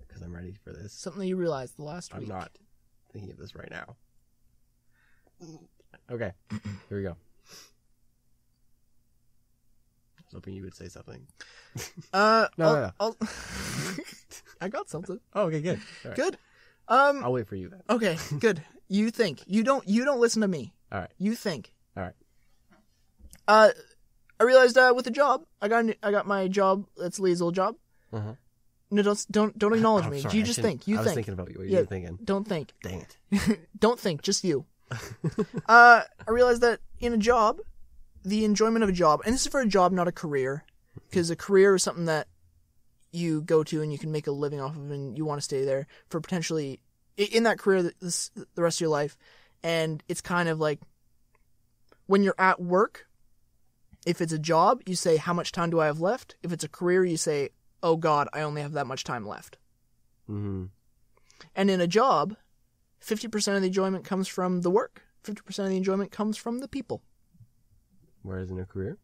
Speaker 2: Because I'm ready for this.
Speaker 1: Something that you realized the last week.
Speaker 2: I'm not thinking of this right now. Okay, here we go. I was hoping you would say something. No.
Speaker 1: I got something.
Speaker 2: Oh, okay, good. All right.
Speaker 1: Good.
Speaker 2: I'll wait for you then.
Speaker 1: Okay, good. You think. You don't listen to me.
Speaker 2: All right.
Speaker 1: You think.
Speaker 2: All right.
Speaker 1: I realized with the job, I got my job. That's Lee's old job.
Speaker 2: Uh-huh.
Speaker 1: No, don't acknowledge me.
Speaker 2: Sorry,
Speaker 1: you just think. You
Speaker 2: I
Speaker 1: think.
Speaker 2: was thinking about what you were thinking.
Speaker 1: Don't think.
Speaker 2: Dang it.
Speaker 1: Don't think. Just you. I realized that in a job, the enjoyment of a job, and this is for a job, not a career, because a career is something that you go to and you can make a living off of, and you want to stay there for potentially in that career the rest of your life. And it's kind of like when you're at work. If it's a job, you say, how much time do I have left? If it's a career, you say, oh God, I only have that much time left.
Speaker 2: Mm-hmm.
Speaker 1: And in a job, 50% of the enjoyment comes from the work. 50% of the enjoyment comes from the people.
Speaker 2: Whereas in a career?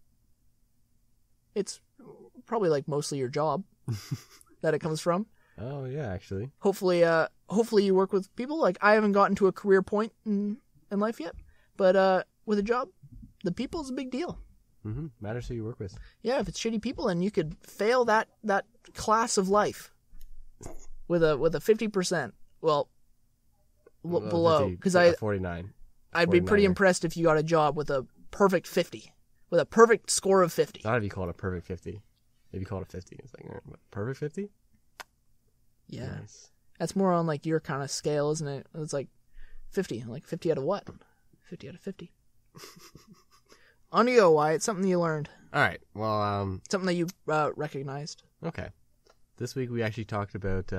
Speaker 1: It's probably like mostly your job that it comes from.
Speaker 2: Oh, yeah, actually.
Speaker 1: Hopefully you work with people. Like, I haven't gotten to a career point in life yet. But with a job, the people is a big deal.
Speaker 2: Mm-hmm. Matters who you work with.
Speaker 1: Yeah, if it's shitty people, and you could fail that class of life with a 50%. Well, below, because
Speaker 2: 49.
Speaker 1: I'd be pretty impressed if you got a job with a perfect 50, with a perfect score of 50.
Speaker 2: Not if you call it a perfect 50. If you call it a 50, it's like perfect 50.
Speaker 1: Yeah,
Speaker 2: nice.
Speaker 1: That's more on like your kind of scale, isn't it? It's like 50, like 50 out of what? 50 out of 50. On you go, Wyatt. Something you learned.
Speaker 2: All right. Well,
Speaker 1: something that you recognized.
Speaker 2: Okay. This week we actually talked about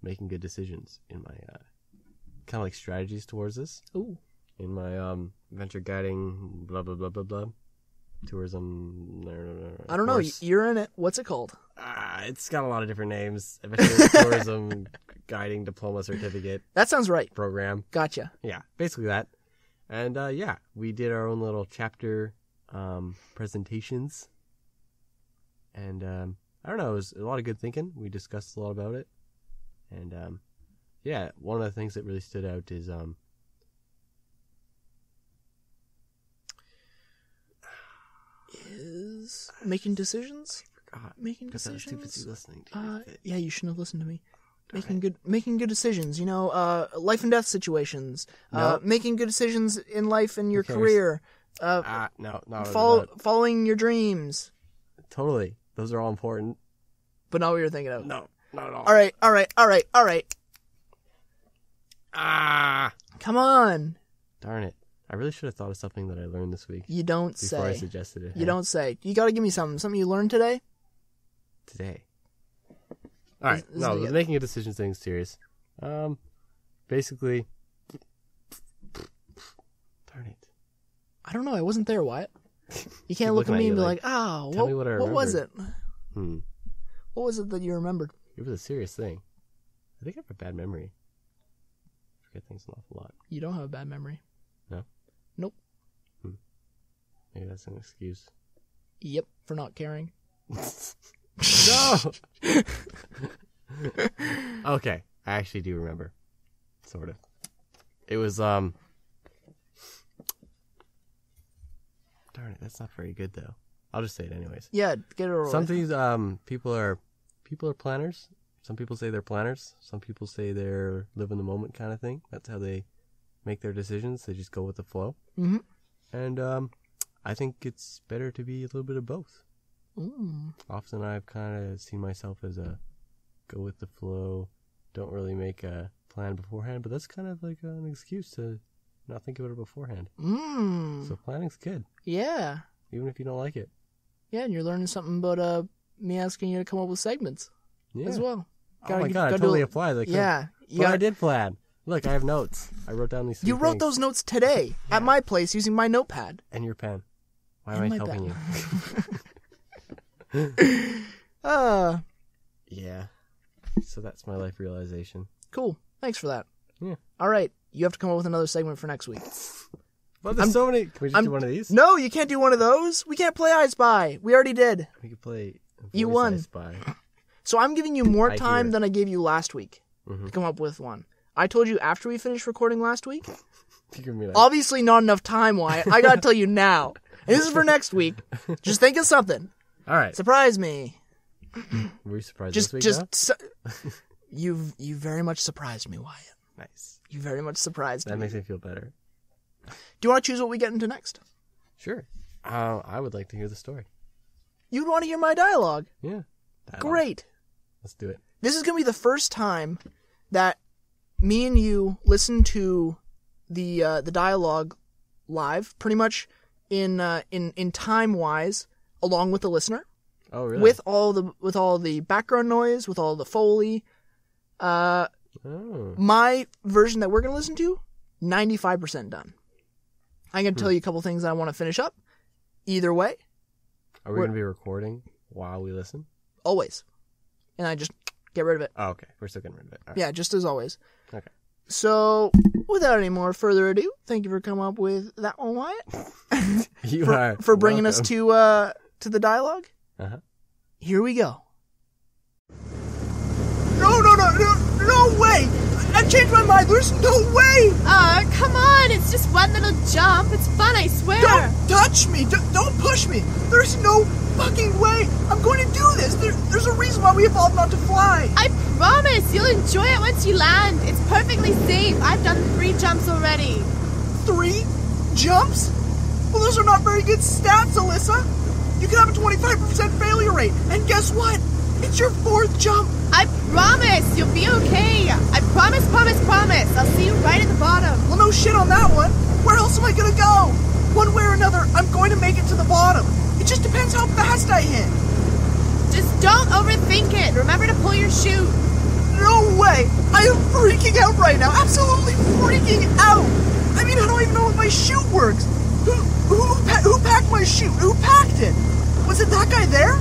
Speaker 2: making good decisions in my kind of like strategies towards this.
Speaker 1: Ooh.
Speaker 2: In my venture guiding blah blah blah blah blah tourism.
Speaker 1: I don't know. You're in it. What's it called?
Speaker 2: It's got a lot of different names. Adventure tourism guiding diploma certificate.
Speaker 1: That sounds right.
Speaker 2: Program.
Speaker 1: Gotcha.
Speaker 2: Yeah, basically that. And yeah, we did our own little chapter presentations. And I don't know, it was a lot of good thinking. We discussed a lot about it. And yeah, one of the things that really stood out is
Speaker 1: making decisions.
Speaker 2: I forgot.
Speaker 1: Making decisions.
Speaker 2: I was too busy listening to you.
Speaker 1: Yeah, you shouldn't have listened to me. Making good decisions, you know, life and death situations,
Speaker 2: Nope.
Speaker 1: Making good decisions in life and your career,
Speaker 2: no,
Speaker 1: following your dreams.
Speaker 2: Totally, those are all important.
Speaker 1: But not what you're thinking of.
Speaker 2: No, not at all.
Speaker 1: All right. Come on.
Speaker 2: Darn it! I really should have thought of something that I learned this week.
Speaker 1: You don't
Speaker 2: before
Speaker 1: say.
Speaker 2: I suggested it.
Speaker 1: You don't say. You got to give me something you learned today.
Speaker 2: All right, no, the making a decision thing's serious. Basically, darn it.
Speaker 1: I don't know. I wasn't there, Wyatt. You can't look at me and be like,
Speaker 2: tell me what
Speaker 1: was it?
Speaker 2: What
Speaker 1: was it that you remembered?
Speaker 2: It was a serious thing. I think I have a bad memory. I forget things an awful lot.
Speaker 1: You don't have a bad memory.
Speaker 2: No?
Speaker 1: Nope.
Speaker 2: Maybe that's an excuse.
Speaker 1: Yep, for not caring.
Speaker 2: No! Okay, I actually do remember. Sort of. It was, Darn it, that's not very good, though. I'll just say it anyways.
Speaker 1: Yeah, get it over
Speaker 2: Some things, people are planners. Some people say they're planners. Some people say they're live in the moment kind of thing. That's how they make their decisions. They just go with the flow.
Speaker 1: Mm-hmm.
Speaker 2: And, I think it's better to be a little bit of both. Often I've kind of seen myself as a go with the flow, don't really make a plan beforehand, but that's kind of like an excuse to not think about it beforehand. So planning's good.
Speaker 1: Yeah.
Speaker 2: Even if you don't like it.
Speaker 1: Yeah, and you're learning something about me asking you to come up with segments as well.
Speaker 2: Oh my God, I totally applied. Like,
Speaker 1: yeah.
Speaker 2: I did plan. Look, I have notes. I wrote down these 3
Speaker 1: You wrote those notes today at my place using my notepad.
Speaker 2: And your pen. Why am I helping you? Yeah. So that's my life realization.
Speaker 1: Cool. Thanks for that.
Speaker 2: Yeah.
Speaker 1: All right. You have to come up with another segment for next week.
Speaker 2: But there's so many. Can we just do one of these?
Speaker 1: No, you can't do one of those. We can't play I Spy. We already did.
Speaker 2: We could play.
Speaker 1: You won.
Speaker 2: I Spy.
Speaker 1: So I'm giving you more time than I gave you last week
Speaker 2: to
Speaker 1: come up with one. I told you after we finished recording last week.
Speaker 2: Like...
Speaker 1: Obviously not enough time, Wyatt. I gotta tell you now. And this is for next week. Just think of something.
Speaker 2: All right.
Speaker 1: Surprise me.
Speaker 2: Were you surprised this week?
Speaker 1: You very much surprised me, Wyatt.
Speaker 2: Nice.
Speaker 1: You very much surprised me.
Speaker 2: That makes me feel better.
Speaker 1: Do you want to choose what we get into next?
Speaker 2: Sure. I would like to hear the story.
Speaker 1: You'd want to hear my dialogue?
Speaker 2: Yeah.
Speaker 1: Great.
Speaker 2: Let's do it.
Speaker 1: This is going to be the first time that me and you listen to the dialogue live, pretty much in time-wise, along with the listener.
Speaker 2: Oh, really?
Speaker 1: With all the background noise, with all the Foley. My version that we're going to listen to, 95% done. I'm going to tell you a couple things that I want to finish up. Either way.
Speaker 2: Are we going to be recording while we listen?
Speaker 1: Always. And I just get rid of it.
Speaker 2: Oh, okay. We're still getting rid of it. Right.
Speaker 1: Yeah, just as always.
Speaker 2: Okay.
Speaker 1: So, without any more further ado, thank you for coming up with that one, Wyatt. For bringing us to the dialogue.
Speaker 2: Uh-huh.
Speaker 1: Here we go. No way! I've changed my mind. There's no way!
Speaker 3: Come on. It's just one little jump. It's fun, I swear.
Speaker 1: Don't touch me. Don't push me. There's no fucking way. I'm going to do this. There's a reason why we evolved not to fly.
Speaker 3: I promise you'll enjoy it once you land. It's perfectly safe. I've done 3 jumps already.
Speaker 1: 3 jumps? Well, those are not very good stats, Alyssa. You can have a 25% failure rate. And guess what? It's your 4th jump.
Speaker 3: I promise you'll be okay. I promise. I'll see you right at the bottom.
Speaker 1: Well, no shit on that one. Where else am I going to go? One way or another, I'm going to make it to the bottom. It just depends how fast I hit.
Speaker 3: Just don't overthink it. Remember to pull your chute.
Speaker 1: No way. I am freaking out right now. Absolutely freaking out. I mean, I don't even know if my chute works. Who packed my chute? Who packed it? Was it that guy there?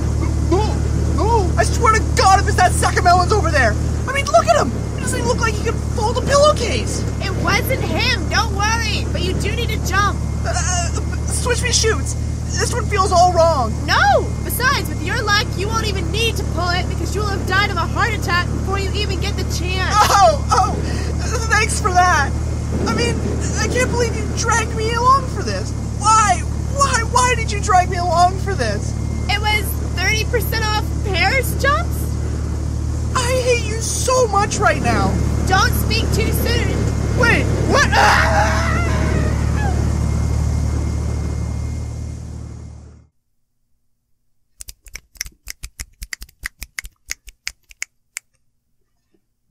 Speaker 1: No. I swear to God, if it's that sack of melons over there. I mean, look at him. It doesn't even look like he can fold a pillowcase.
Speaker 3: It wasn't him. Don't worry. But you do need to jump.
Speaker 1: Switch me chutes. This one feels all wrong.
Speaker 3: No. Besides, with your luck, you won't even need to pull it because you'll have died of a heart attack before you even get the chance.
Speaker 1: Oh. Thanks for that. I mean, I can't believe you dragged me along for this. Why did you drag me along for this?
Speaker 3: It was 30% off pairs jumps?
Speaker 1: I hate you so much right now.
Speaker 3: Don't speak too soon.
Speaker 1: Wait, what?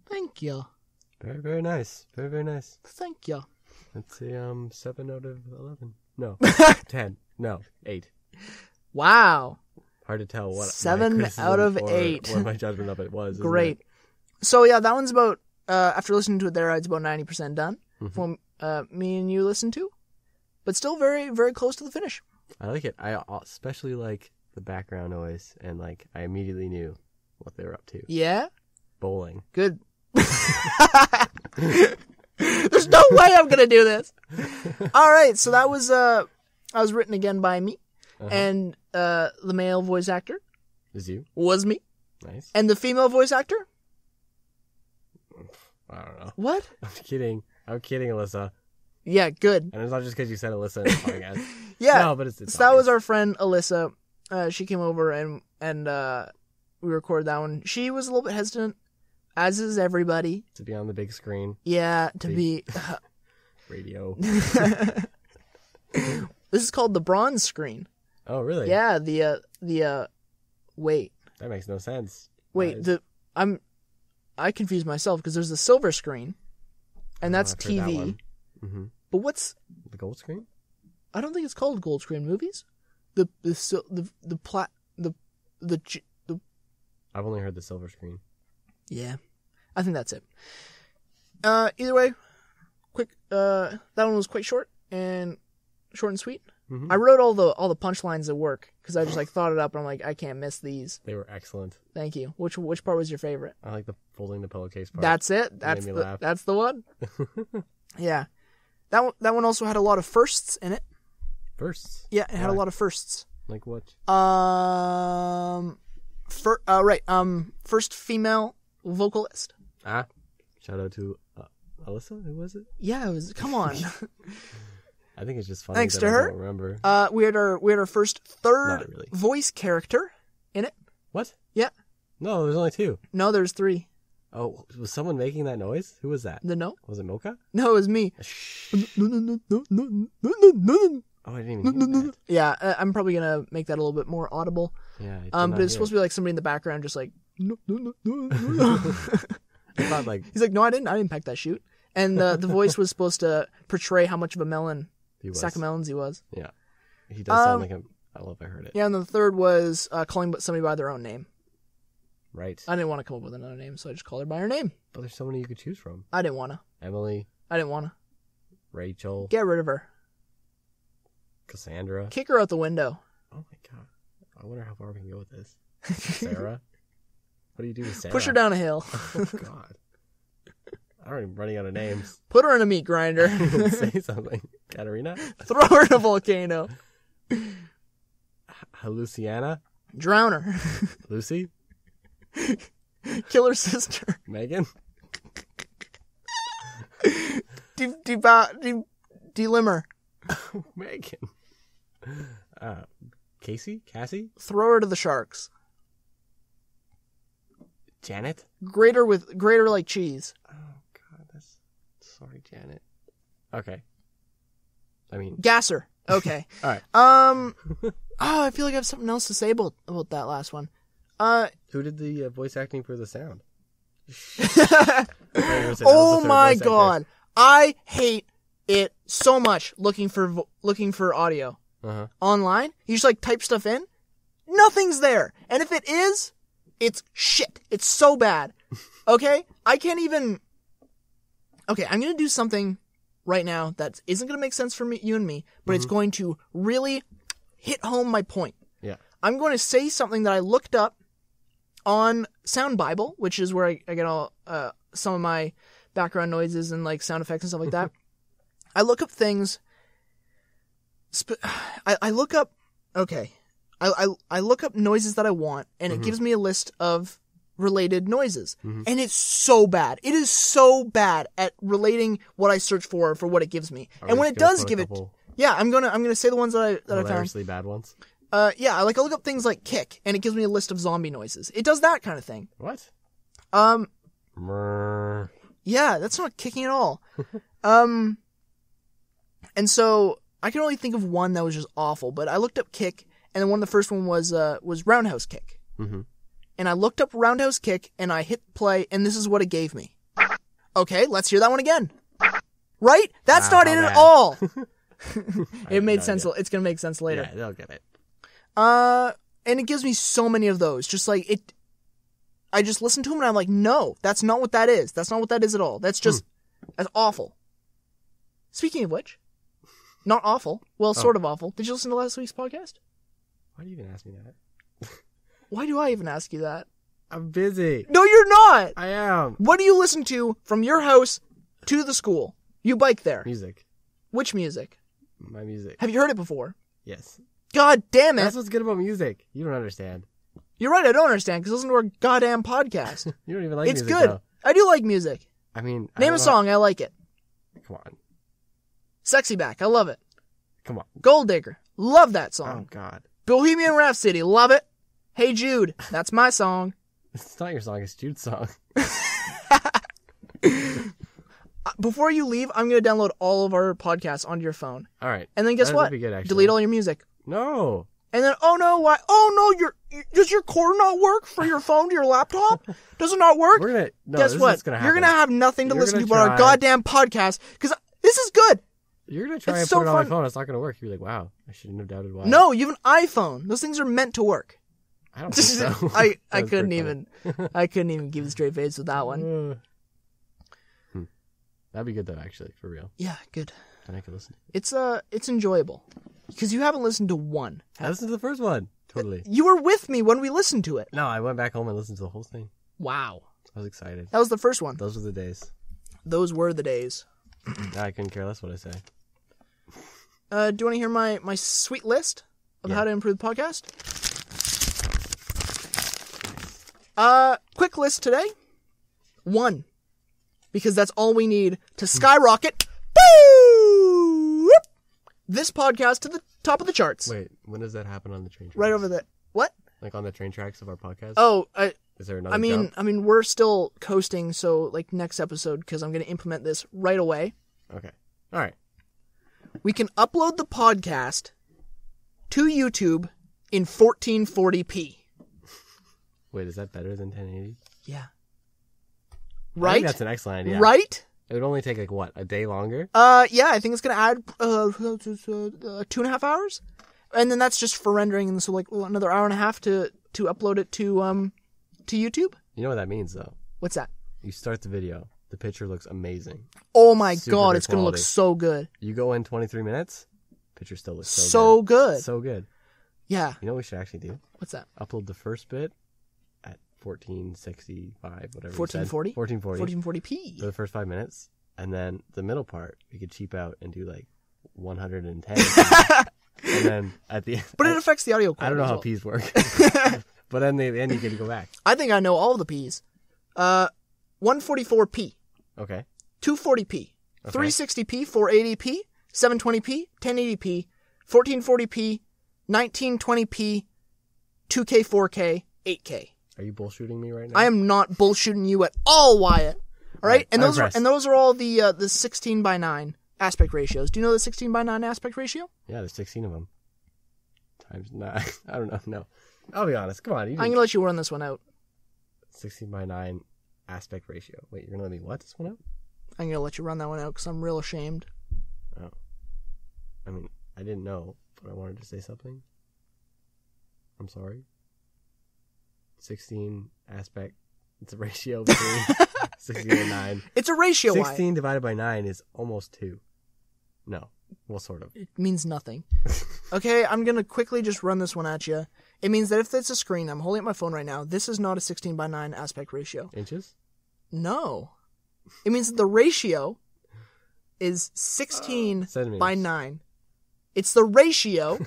Speaker 1: Thank you.
Speaker 2: Very, very nice. Very, very nice.
Speaker 1: Thank you.
Speaker 2: Let's see, 7 out of 11. No. 10. No. 8.
Speaker 1: Wow.
Speaker 2: Hard to tell what
Speaker 1: 7 out of 8.
Speaker 2: What my judgment of it was.
Speaker 1: Great. So yeah, that one's about after listening to it there, it's about 90% done from me and you listened to, but still very, very close to the finish.
Speaker 2: I like it. I especially like the background noise, and like I immediately knew what they were up to.
Speaker 1: Yeah.
Speaker 2: Bowling.
Speaker 1: Good. There's no way I'm gonna do this. All right, so that was written again by me, and the male voice actor
Speaker 2: is you.
Speaker 1: Was me.
Speaker 2: Nice. And
Speaker 1: the female voice actor?
Speaker 2: I don't know.
Speaker 1: What?
Speaker 2: I'm kidding, Alyssa.
Speaker 1: Yeah, good.
Speaker 2: And it's not just because you said Alyssa in the podcast.
Speaker 1: Yeah.
Speaker 2: No, but it's
Speaker 1: so that was our friend Alyssa. She came over and we recorded that one. She was a little bit hesitant, as is everybody.
Speaker 2: To be on the big screen.
Speaker 1: Yeah, to be...
Speaker 2: radio.
Speaker 1: This is called the bronze screen.
Speaker 2: Oh, really?
Speaker 1: Yeah, wait.
Speaker 2: That makes no sense.
Speaker 1: Wait, I confused myself because there's the silver screen, and that's TV.
Speaker 2: Mm-hmm.
Speaker 1: But what's
Speaker 2: the gold screen?
Speaker 1: I don't think it's called gold screen movies.
Speaker 2: I've only heard the silver screen.
Speaker 1: Yeah, I think that's it. Either way, quick. That one was quite short and sweet.
Speaker 2: Mm-hmm.
Speaker 1: I wrote all the punchlines at work because I just like thought it up and I'm like, I can't miss these.
Speaker 2: They were excellent.
Speaker 1: Thank you. Which part was your favorite?
Speaker 2: I like the folding the pillowcase part.
Speaker 1: That's it. That's the one. Yeah, that one also had a lot of firsts in it.
Speaker 2: Firsts?
Speaker 1: Yeah, it had a lot of firsts.
Speaker 2: Like what?
Speaker 1: First female vocalist.
Speaker 2: Shout out to Alyssa. Who was it?
Speaker 1: Yeah, it was. Come on.
Speaker 2: I think it's just funny.
Speaker 1: Thanks
Speaker 2: that
Speaker 1: to
Speaker 2: I
Speaker 1: her.
Speaker 2: don't remember.
Speaker 1: We had our first third
Speaker 2: Not really.
Speaker 1: voice character in it.
Speaker 2: What?
Speaker 1: Yeah.
Speaker 2: No, there's only 2.
Speaker 1: No, there's 3.
Speaker 2: Oh, was someone making that noise? Who was that?
Speaker 1: No.
Speaker 2: Was it Mocha?
Speaker 1: No, it was me.
Speaker 2: No. Oh, I didn't even hear that.
Speaker 1: Yeah, I'm probably gonna make that a little bit more audible.
Speaker 2: Yeah.
Speaker 1: But it's supposed to be like somebody in the background, just like. No.
Speaker 2: I thought like
Speaker 1: He's like, no, I didn't pack that chute. And the voice was supposed to portray how much of a sack of melons he was.
Speaker 2: Yeah, he does sound like him. I love I heard it.
Speaker 1: Yeah, and the third was calling somebody by their own name.
Speaker 2: Right.
Speaker 1: I didn't want to come up with another name, so I just called her by her name.
Speaker 2: But there's so many you could choose from.
Speaker 1: I didn't want to.
Speaker 2: Emily.
Speaker 1: I didn't want to.
Speaker 2: Rachel.
Speaker 1: Get rid of her.
Speaker 2: Cassandra.
Speaker 1: Kick her out the window.
Speaker 2: Oh my god. I wonder how far we can go with this. Sarah. What do you do to Sarah?
Speaker 1: Push her down a hill.
Speaker 2: Oh god. I'm running out of names.
Speaker 1: Put her in a meat grinder.
Speaker 2: Say something. Katarina?
Speaker 1: Throw her in a volcano.
Speaker 2: Luciana?
Speaker 1: Drown her.
Speaker 2: Lucy?
Speaker 1: Kill her sister.
Speaker 2: Megan?
Speaker 1: Delim her.
Speaker 2: Megan. Cassie?
Speaker 1: Throw her to the sharks.
Speaker 2: Janet?
Speaker 1: Grate her like cheese.
Speaker 2: Oh god, sorry, Janet. Okay. I mean,
Speaker 1: gas her. Okay.
Speaker 2: All right.
Speaker 1: I feel like I have something else to say about that last one.
Speaker 2: Who did the voice acting for the sound?
Speaker 1: Oh my god, I hate it so much. Looking for audio online, you just like type stuff in, nothing's there, and if it is, it's shit. It's so bad. Okay, I can't even. Okay, I'm gonna do something right now that isn't gonna make sense for you and me, but it's going to really hit home my point.
Speaker 2: Yeah,
Speaker 1: I'm going to say something that I looked up on Sound Bible, which is where I get all some of my background noises and like sound effects and stuff like that. I look up things. I look up. Okay, I look up noises that I want, and it gives me a list of related noises, and it's so bad. It is so bad at relating what I search for what it gives me. And when it does give it, yeah, I'm gonna say the ones that I found.
Speaker 2: Hilariously bad ones.
Speaker 1: Yeah, I look up things like kick, and it gives me a list of zombie noises. It does that kind of thing.
Speaker 2: What?
Speaker 1: Yeah, that's not kicking at all. And so I can only think of one that was just awful. But I looked up kick, and then the first one was roundhouse kick.
Speaker 2: Mm-hmm.
Speaker 1: And I looked up roundhouse kick, and I hit play, and this is what it gave me. Okay, let's hear that one again. Right? That's not it at all. It made sense. It's gonna make sense later.
Speaker 2: Yeah, they'll get it.
Speaker 1: And it gives me so many of those. Just like it, I just listen to them and I'm like, no, that's not what that is. That's not what that is at all. That's just, that's awful. Speaking of which, not awful. Well, sort of awful. Did you listen to last week's podcast?
Speaker 2: Why do you even ask me that?
Speaker 1: Why do I even ask you that?
Speaker 2: I'm busy.
Speaker 1: No, you're not.
Speaker 2: I am.
Speaker 1: What do you listen to from your house to the school? You bike there.
Speaker 2: Music.
Speaker 1: Which music?
Speaker 2: My music.
Speaker 1: Have you heard it before?
Speaker 2: Yes.
Speaker 1: God damn it.
Speaker 2: That's what's good about music. You don't understand.
Speaker 1: You're right, I don't understand, because listen to our goddamn podcast.
Speaker 2: You don't even like music.
Speaker 1: It's good.
Speaker 2: Though.
Speaker 1: I do like music.
Speaker 2: I mean...
Speaker 1: Name a song, I like it.
Speaker 2: Come on.
Speaker 1: Sexy Back, I love it.
Speaker 2: Come on.
Speaker 1: Gold Digger, love that song.
Speaker 2: Oh, God.
Speaker 1: Bohemian Rhapsody, love it. Hey Jude, that's my song.
Speaker 2: It's not your song, it's Jude's song.
Speaker 1: Before you leave, I'm going to download all of our podcasts onto your phone.
Speaker 2: All right.
Speaker 1: And then guess what?
Speaker 2: That'd be good, actually.
Speaker 1: Delete all your music.
Speaker 2: No.
Speaker 1: And then, oh no, why? Oh no, does your cord not work for your phone to your laptop? Does it not work? Guess what? You're going to have nothing to listen to but our goddamn podcast, because this is good.
Speaker 2: You're going to try and put it on my phone. It's not going to work. You're like, wow, I shouldn't have doubted why.
Speaker 1: No, you have an iPhone. Those things are meant to work.
Speaker 2: I don't think so.
Speaker 1: I couldn't even give a straight face with that one.
Speaker 2: That'd be good though, actually, for real.
Speaker 1: Yeah, good.
Speaker 2: Then I can listen.
Speaker 1: It's enjoyable because you haven't listened to one.
Speaker 2: I listened to the first one. Totally.
Speaker 1: You were with me when we listened to it.
Speaker 2: No, I went back home and listened to the whole thing.
Speaker 1: Wow.
Speaker 2: I was excited.
Speaker 1: That was the first one.
Speaker 2: Those were the days.
Speaker 1: Those were the days.
Speaker 2: I couldn't care less what I say.
Speaker 1: Do you want to hear my sweet list of how to improve the podcast? Quick list today. 1. Because that's all we need to skyrocket this podcast to the top of the charts.
Speaker 2: Wait, when does that happen on the train tracks?
Speaker 1: Right over there. What?
Speaker 2: Like on the train tracks of our podcast?
Speaker 1: Oh,
Speaker 2: is there another jump?
Speaker 1: I mean, we're still coasting, so like next episode, because I'm going to implement this right away.
Speaker 2: Okay. All right.
Speaker 1: We can upload the podcast to YouTube in 1440p.
Speaker 2: Wait, is that better than 1080?
Speaker 1: Yeah.
Speaker 2: Right? I think that's an excellent idea.
Speaker 1: Right?
Speaker 2: It would only take like what, a day longer?
Speaker 1: Yeah, I think it's gonna add 2.5 hours, and then that's just for rendering, and so like another hour and a half to upload it to YouTube.
Speaker 2: You know what that means though?
Speaker 1: What's that?
Speaker 2: You start the video, the picture looks amazing.
Speaker 1: Oh my god, it's gonna look so good.
Speaker 2: You go in 23 minutes, picture still looks
Speaker 1: so good.
Speaker 2: So good.
Speaker 1: Yeah.
Speaker 2: You know what we should actually do?
Speaker 1: What's that?
Speaker 2: Upload the first bit at 1465, whatever.
Speaker 1: 1440?
Speaker 2: 1440.
Speaker 1: 1440p.
Speaker 2: For the first 5 minutes. And then the middle part, we could cheap out and do like 110. And then at the end.
Speaker 1: But it affects the audio quality.
Speaker 2: I don't know how P's work. But then at the end, you get to go back.
Speaker 1: I think I know all the P's. 144p.
Speaker 2: Okay.
Speaker 1: 240p. Okay. 360p, 480p, 720p, 1080p, 1440p, 1920p, 2K, 4K, 8K.
Speaker 2: Are you bullshooting me right now?
Speaker 1: I am not bullshooting you at all, Wyatt. All right? And those are all the 16 by 9 aspect ratios. Do you know the 16 by 9 aspect ratio?
Speaker 2: Yeah, there's 16 of them. Times 9. I don't know. No. I'll be honest. Come on.
Speaker 1: I'm going to let you run this one out.
Speaker 2: 16 by 9 aspect ratio. Wait, you're going to let me what this one out?
Speaker 1: I'm going to let you run that one out because I'm real ashamed.
Speaker 2: Oh. I mean, I didn't know, but I wanted to say something. I'm sorry. 16 aspect. It's a ratio between 16 and 9.
Speaker 1: It's a ratio.
Speaker 2: 16 divided by 9 is almost 2. No. Well, sort of.
Speaker 1: It means nothing. Okay, I'm going to quickly just run this one at you. It means that if it's a screen, I'm holding up my phone right now, this is not a 16 by 9 aspect ratio.
Speaker 2: Inches?
Speaker 1: No. It means that the ratio is 16 by 9. It's the ratio.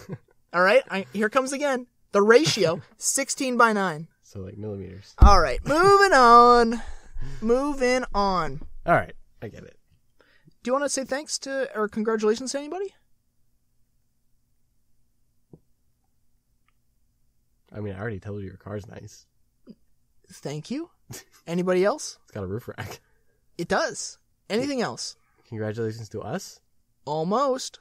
Speaker 1: All right, here comes again. The ratio, 16 by 9.
Speaker 2: So like millimeters.
Speaker 1: All right, moving on. Moving on.
Speaker 2: All right, I get it.
Speaker 1: Do you want to say thanks to or congratulations to anybody?
Speaker 2: I mean, I already told you your car's nice.
Speaker 1: Thank you. Anybody else?
Speaker 2: It's got a roof rack.
Speaker 1: It does. Anything else?
Speaker 2: Congratulations to us.
Speaker 1: Almost.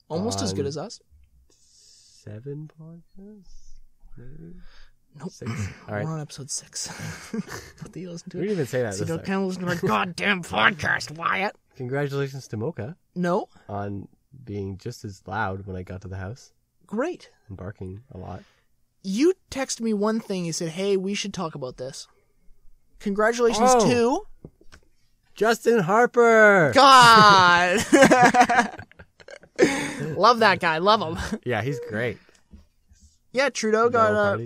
Speaker 1: Almost as good as us.
Speaker 2: 7 podcasts? Maybe?
Speaker 1: Nope.
Speaker 2: 6. All right.
Speaker 1: We're on episode 6. What do you listen to?
Speaker 2: We didn't even say that.
Speaker 1: So you don't kind of listen to our goddamn podcast, Wyatt.
Speaker 2: Congratulations to Mocha.
Speaker 1: No.
Speaker 2: On being just as loud when I got to the house.
Speaker 1: Great.
Speaker 2: And barking a lot.
Speaker 1: You texted me one thing. You said, hey, we should talk about this. Congratulations to...
Speaker 2: Justin Harper.
Speaker 1: God. Love that guy. Love him.
Speaker 2: Yeah, he's great.
Speaker 1: Yeah, Trudeau got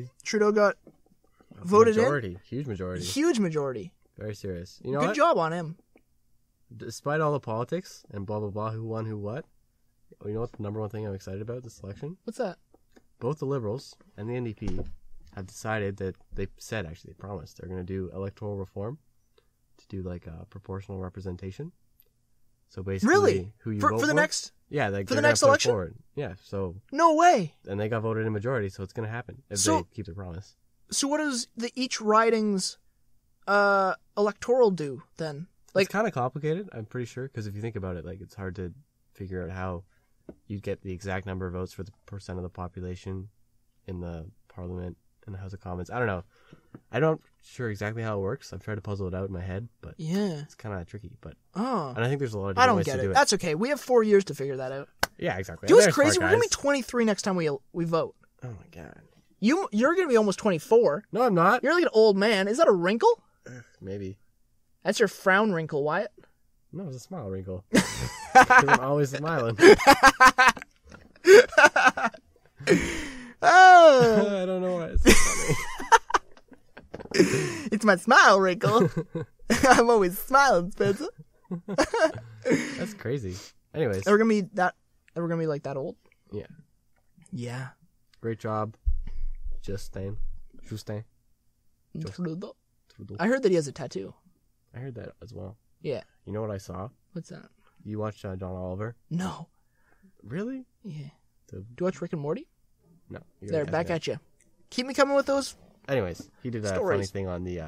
Speaker 1: voted
Speaker 2: majority.
Speaker 1: in.
Speaker 2: Huge majority.
Speaker 1: Huge majority.
Speaker 2: Very serious. You know
Speaker 1: Good
Speaker 2: what?
Speaker 1: job on him.
Speaker 2: Despite all the politics and blah, blah, blah, who won, who what, you know what the number one thing I'm excited about this election?
Speaker 1: What's that?
Speaker 2: Both the Liberals and the NDP have decided that they promised they're going to do electoral reform to do like a proportional representation. So basically,
Speaker 1: really?
Speaker 2: Who you vote
Speaker 1: for the next?
Speaker 2: Yeah, like
Speaker 1: for the next election.
Speaker 2: Forward. Yeah, so
Speaker 1: no way.
Speaker 2: And they got voted in majority, so it's going to happen if they keep their promise.
Speaker 1: So what does each riding's electoral do then? Like,
Speaker 2: it's kind of complicated, I'm pretty sure, because if you think about it, like it's hard to figure out how you'd get the exact number of votes for the percent of the population in the Parliament and the House of Commons. I don't know. I'm not sure exactly how it works. I've tried to puzzle it out in my head, but
Speaker 1: yeah,
Speaker 2: it's kind of tricky. But
Speaker 1: and
Speaker 2: I think there's a lot of different ways to do it.
Speaker 1: That's okay. We have 4 years to figure that out.
Speaker 2: Yeah, exactly.
Speaker 1: Do you know what's crazy? We're gonna be 23 next time we vote.
Speaker 2: Oh my god.
Speaker 1: You're gonna be almost 24.
Speaker 2: No, I'm not.
Speaker 1: You're like an old man. Is that a wrinkle?
Speaker 2: Maybe.
Speaker 1: That's your frown wrinkle, Wyatt.
Speaker 2: No, it was a smile wrinkle. I'm always smiling.
Speaker 1: Oh,
Speaker 2: I don't know why it's so funny.
Speaker 1: It's my smile wrinkle. I'm always smiling, Spencer.
Speaker 2: That's crazy. Anyways.
Speaker 1: Are we gonna be like that old?
Speaker 2: Yeah.
Speaker 1: Yeah.
Speaker 2: Great job, Justin.
Speaker 1: Trudeau. I heard that he has a tattoo.
Speaker 2: I heard that as well.
Speaker 1: Yeah.
Speaker 2: You know what I saw?
Speaker 1: What's that?
Speaker 2: You watched John Oliver?
Speaker 1: No.
Speaker 2: Really?
Speaker 1: Yeah. Do you watch Rick and Morty?
Speaker 2: No.
Speaker 1: There, back at you. Keep me coming with those.
Speaker 2: Anyways, he did a
Speaker 1: stories.
Speaker 2: funny thing on the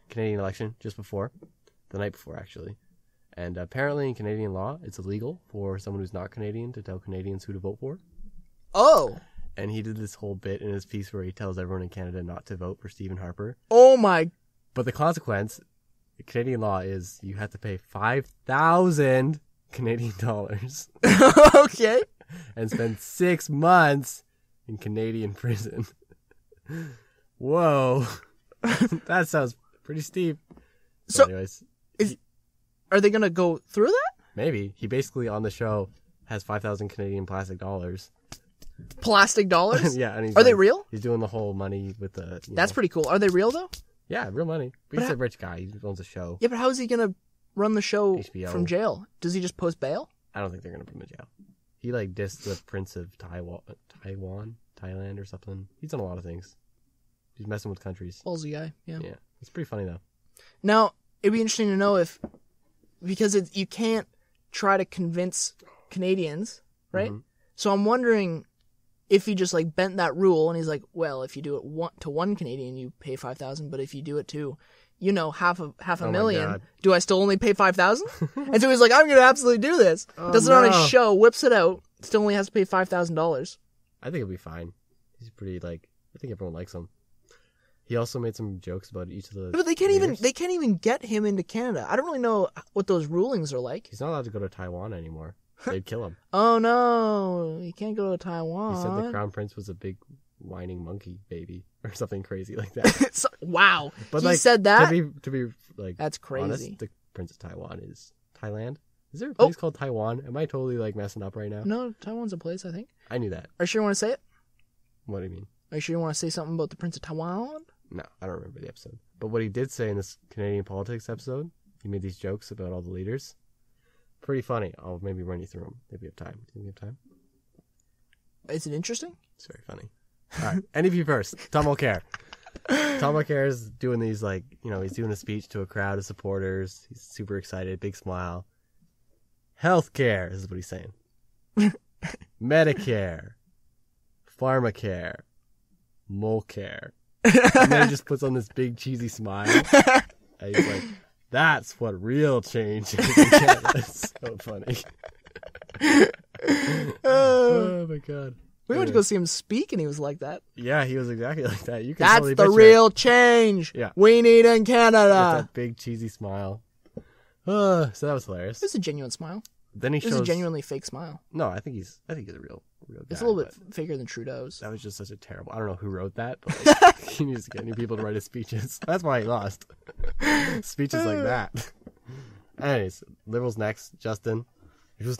Speaker 2: Canadian election just before, the night before actually. And apparently in Canadian law, it's illegal for someone who's not Canadian to tell Canadians who to vote for.
Speaker 1: Oh.
Speaker 2: And he did this whole bit in his piece where he tells everyone in Canada not to vote for Stephen Harper.
Speaker 1: Oh my.
Speaker 2: But the consequence, the Canadian law is you have to pay 5,000 Canadian dollars.
Speaker 1: Okay.
Speaker 2: And spend 6 months in Canadian prison. Whoa. That sounds pretty steep.
Speaker 1: So,
Speaker 2: anyways.
Speaker 1: Are they going to go through that?
Speaker 2: Maybe. He basically, on the show, has 5,000 Canadian plastic dollars.
Speaker 1: Plastic dollars?
Speaker 2: Yeah. And
Speaker 1: are they real?
Speaker 2: He's doing the whole money with the...
Speaker 1: That's pretty cool. Are they real, though?
Speaker 2: Yeah, real money. But he's a rich guy. He owns a show.
Speaker 1: Yeah, but how is he going to run the show
Speaker 2: HBO.
Speaker 1: From jail? Does he just post bail?
Speaker 2: I don't think they're going to put him in jail. He, dissed the Prince of Thailand or something. He's done a lot of things. He's messing with countries.
Speaker 1: Ballsy guy, yeah.
Speaker 2: Yeah. It's pretty funny, though.
Speaker 1: Now, it'd be interesting to know if... Because you can't try to convince Canadians, right? Mm-hmm. So I'm wondering if he just bent that rule and he's like, well, if you do it to one Canadian, you pay 5,000, but if you do it to, half a million, do I still only pay 5,000? And so he's like, I'm going to absolutely do this. Does it on his show, whips it out, still only has to pay $5,000.
Speaker 2: I think it'll be fine. He's pretty I think everyone likes him. He also made some jokes about each of the.
Speaker 1: But they can't even get him into Canada. I don't really know what those rulings are like.
Speaker 2: He's not allowed to go to Taiwan anymore. They'd kill him.
Speaker 1: Oh no, he can't go to Taiwan.
Speaker 2: He said the Crown Prince was a big whining monkey baby or something crazy like that.
Speaker 1: Wow, but he said that.
Speaker 2: To be
Speaker 1: that's crazy.
Speaker 2: Honest, the Prince of Taiwan is Thailand. Is there a place called Taiwan? Am I totally messing up right now?
Speaker 1: No, Taiwan's a place. I think.
Speaker 2: I knew that.
Speaker 1: Are you sure you want to say it?
Speaker 2: What do you mean?
Speaker 1: Are you sure you want to say something about the Prince of Taiwan?
Speaker 2: No, I don't remember the episode. But what he did say in this Canadian politics episode, he made these jokes about all the leaders. Pretty funny. I'll maybe run you through them if we have time. Do we have time?
Speaker 1: Is it interesting?
Speaker 2: It's very funny. All right. Any of you first. Tom Mulcair. Tom Mulcair is doing these, he's doing a speech to a crowd of supporters. He's super excited. Big smile. Healthcare is what he's saying. Medicare. Pharmacare. Mulcair. And then he just puts on this big cheesy smile. And he's like, that's what real change is. It's so funny. Oh my god.
Speaker 1: We went to go see him speak and he was like that.
Speaker 2: Yeah, he was exactly like that. You can
Speaker 1: That's
Speaker 2: totally
Speaker 1: the real change we need in Canada.
Speaker 2: With that big cheesy smile. So that was hilarious.
Speaker 1: It's a genuine smile.
Speaker 2: Then he shows...
Speaker 1: It's a genuinely fake smile.
Speaker 2: No, I think he's a real guy.
Speaker 1: It's a little bit faker than Trudeau's.
Speaker 2: That was just such a terrible... I don't know who wrote that, but he needs to get new people to write his speeches. That's why he lost. Speeches like that. Anyways, Liberals next. Justin. There's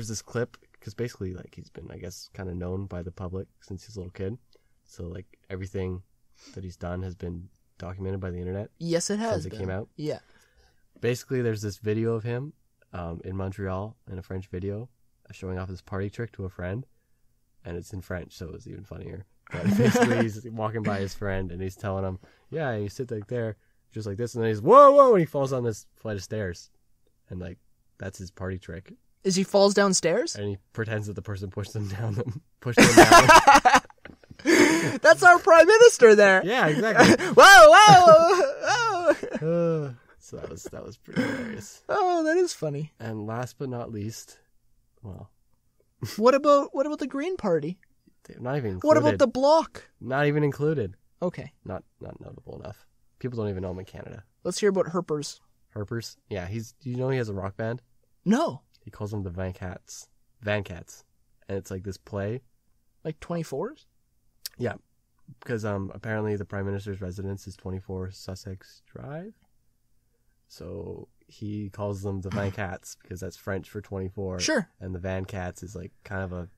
Speaker 2: this clip, because basically, he's been, I guess, kind of known by the public since he's a little kid. So, everything that he's done has been documented by the internet.
Speaker 1: Yes, it has
Speaker 2: since it came out.
Speaker 1: Yeah.
Speaker 2: Basically, there's this video of him in Montreal in a French video showing off his party trick to a friend. And it's in French, so it's even funnier. But basically, he's walking by his friend and he's telling him, yeah, you sit there, just like this. And then he's, whoa, and he falls on this flight of stairs. And, that's his party trick.
Speaker 1: Is he falls downstairs?
Speaker 2: And he pretends that the person pushed him down.
Speaker 1: That's our prime minister there.
Speaker 2: Yeah, exactly.
Speaker 1: Whoa.
Speaker 2: So that was pretty hilarious.
Speaker 1: Oh, that is funny.
Speaker 2: And last but not least,
Speaker 1: what about the Green Party?
Speaker 2: They're not even included.
Speaker 1: What about the Bloc?
Speaker 2: Not even included.
Speaker 1: Okay.
Speaker 2: Not notable enough. People don't even know him in Canada.
Speaker 1: Let's hear about Herpers.
Speaker 2: Herpers? Yeah, do you know he has a rock band?
Speaker 1: No.
Speaker 2: He calls them the Van Cats. And it's this play.
Speaker 1: 24s?
Speaker 2: Yeah. Because apparently the Prime Minister's residence is 24 Sussex Drive. So he calls them the Van Cats because that's French for 24.
Speaker 1: Sure.
Speaker 2: And the Van Cats is like kind of a name.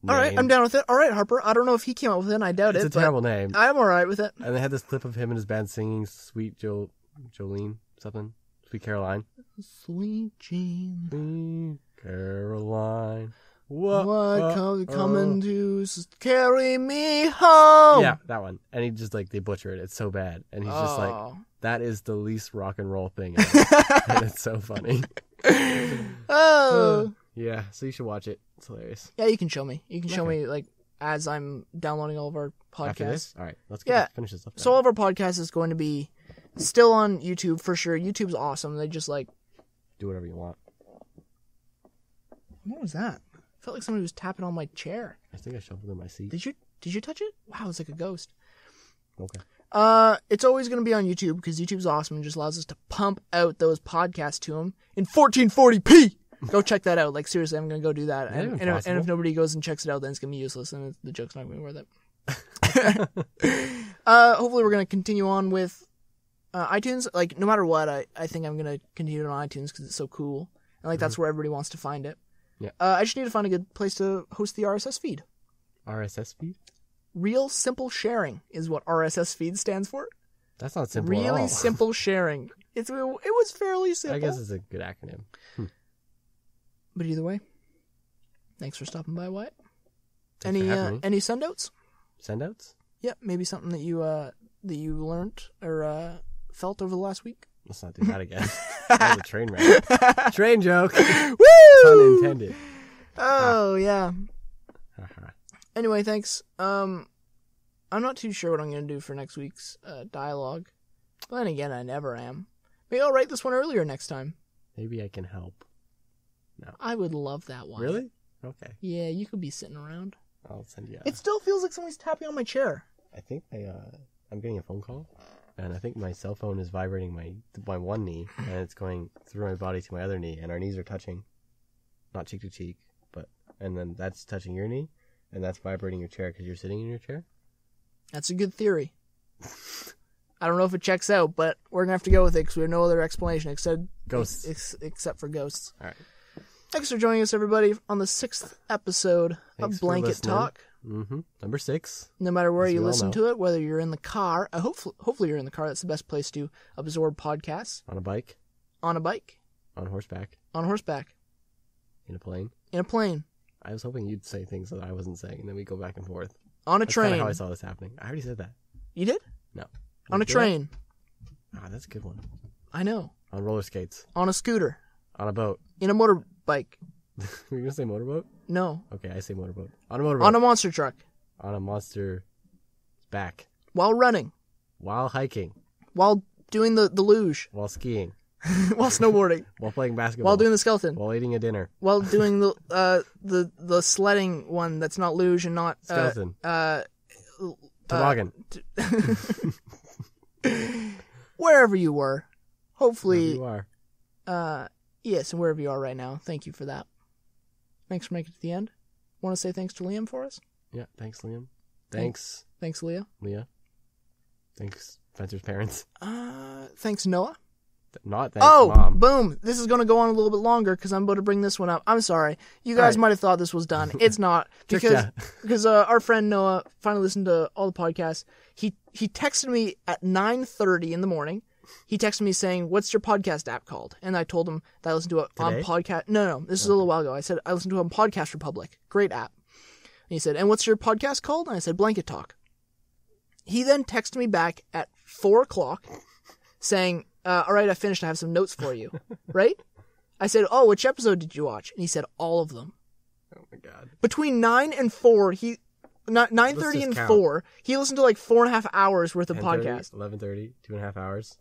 Speaker 1: All right, I'm down with it. All right, Harper. I don't know if he came up with it. I doubt
Speaker 2: It's a terrible name.
Speaker 1: I'm all right with it.
Speaker 2: And they had this clip of him and his band singing Sweet Jolene, something. Sweet Caroline.
Speaker 1: Sweet Jean.
Speaker 2: Sweet Caroline.
Speaker 1: What coming to carry me home?
Speaker 2: Yeah, that one. And he just like, they butcher it. It's so bad. And he's just like, that is the least rock and roll thing ever. And it's so funny. Yeah, so you should watch it. It's hilarious.
Speaker 1: Yeah, you can show me. You can show me, like, as I'm downloading all of our podcasts.
Speaker 2: After this? All right, let's finish this up.
Speaker 1: So all of our podcasts is going to be still on YouTube for sure. YouTube's awesome. They just, like...
Speaker 2: do whatever you want.
Speaker 1: What was that? I felt like somebody was tapping on my chair.
Speaker 2: I think I shuffled in my seat.
Speaker 1: Did you touch it? Wow, it's like a ghost.
Speaker 2: Okay.
Speaker 1: It's always going to be on YouTube because YouTube's awesome and just allows us to pump out those podcasts to them in 1440p. Go check that out. Like, seriously, I'm going to go do that. And if nobody goes and checks it out, then it's going to be useless and the joke's not going to be worth it. Hopefully we're going to continue on with iTunes. Like, no matter what, I think I'm going to continue on iTunes because it's so cool. And, like, that's where everybody wants to find it.
Speaker 2: Yeah.
Speaker 1: I just need to find a good place to host the RSS feed.
Speaker 2: RSS feed?
Speaker 1: Real Simple Sharing is what RSS feed stands for.
Speaker 2: That's not simple at all.
Speaker 1: Really simple sharing. It was fairly simple.
Speaker 2: I guess it's a good acronym.
Speaker 1: But either way, thanks for stopping by, Wyatt.
Speaker 2: Thanks for having me.
Speaker 1: Any sendouts?
Speaker 2: Sendouts?
Speaker 1: Yep, maybe something that you learned or felt over the last week.
Speaker 2: Let's not do that again. That was a train wreck. Train joke.
Speaker 1: Woo!
Speaker 2: Pun intended.
Speaker 1: Oh yeah. Anyway, thanks. I'm not too sure what I'm going to do for next week's dialogue. But then again, I never am. Maybe I'll write this one earlier next time.
Speaker 2: Maybe I can help. No.
Speaker 1: I would love that one.
Speaker 2: Really? Okay.
Speaker 1: Yeah, you could be sitting around.
Speaker 2: I'll send you.
Speaker 1: It still feels like somebody's tapping on my chair.
Speaker 2: I think I'm getting a phone call, and I think my cell phone is vibrating my one knee, and it's going through my body to my other knee, and our knees are touching, not cheek to cheek, and then that's touching your knee, and that's vibrating your chair because you're sitting in your chair.
Speaker 1: That's a good theory. I don't know if it checks out, but we're gonna have to go with it because we have no other explanation except
Speaker 2: ghosts.
Speaker 1: Except for ghosts.
Speaker 2: All right.
Speaker 1: Thanks for joining us, everybody, on the 6th episode of Blanketalk.
Speaker 2: Mm-hmm. Number 6.
Speaker 1: No matter where you listen to it, whether you're in the car, hopefully you're in the car. That's the best place to absorb podcasts.
Speaker 2: On a bike.
Speaker 1: On a bike.
Speaker 2: On horseback.
Speaker 1: On horseback.
Speaker 2: In a plane.
Speaker 1: In a plane.
Speaker 2: I was hoping you'd say things that I wasn't saying, and then we go back and forth.
Speaker 1: On a train.
Speaker 2: That's kind of how I saw this happening. I already said that.
Speaker 1: You did?
Speaker 2: No.
Speaker 1: On a train.
Speaker 2: Ah, that's a good one.
Speaker 1: I know.
Speaker 2: On roller skates.
Speaker 1: On a scooter.
Speaker 2: On a boat.
Speaker 1: In a motorbike.
Speaker 2: Were you going to say motorboat?
Speaker 1: No.
Speaker 2: Okay, I say motorboat. On a motorboat.
Speaker 1: On a monster truck.
Speaker 2: On a monster back.
Speaker 1: While running.
Speaker 2: While hiking.
Speaker 1: While doing the luge.
Speaker 2: While skiing.
Speaker 1: While snowboarding.
Speaker 2: While playing basketball.
Speaker 1: While doing the skeleton.
Speaker 2: While eating a dinner.
Speaker 1: While doing the sledding one that's not luge and not
Speaker 2: skeleton. Toboggan.
Speaker 1: Wherever you were. Hopefully.
Speaker 2: Wherever you are.
Speaker 1: Yes, and wherever you are right now. Thank you for that. Thanks for making it to the end. Want to say thanks to Liam for us?
Speaker 2: Yeah, thanks, Liam. Thanks.
Speaker 1: Thanks, Leah.
Speaker 2: Thanks, Spencer's parents.
Speaker 1: Thanks, Noah.
Speaker 2: Not thanks, Mom.
Speaker 1: Boom. This is going to go on a little bit longer because I'm about to bring this one up. I'm sorry. You guys might have thought this was done. It's not. Because our friend Noah finally listened to all the podcasts. He texted me at 9:30 in the morning. He texted me saying, "What's your podcast app called?" And I told him that I listened to it on podcast. No, this is a little while ago. I said I listened to it on Podcast Republic. Great app. And he said, "And what's your podcast called?" And I said, "Blanketalk." He then texted me back at 4:00 saying, "All right, I finished. I have some notes for you." Right? I said, "Oh, which episode did you watch?" And he said, "All of them."
Speaker 2: Oh my god!
Speaker 1: Between 9 and 4, 9:30 and 4, he listened to like 4.5 hours worth of podcast.
Speaker 2: 11:30, 2.5 hours.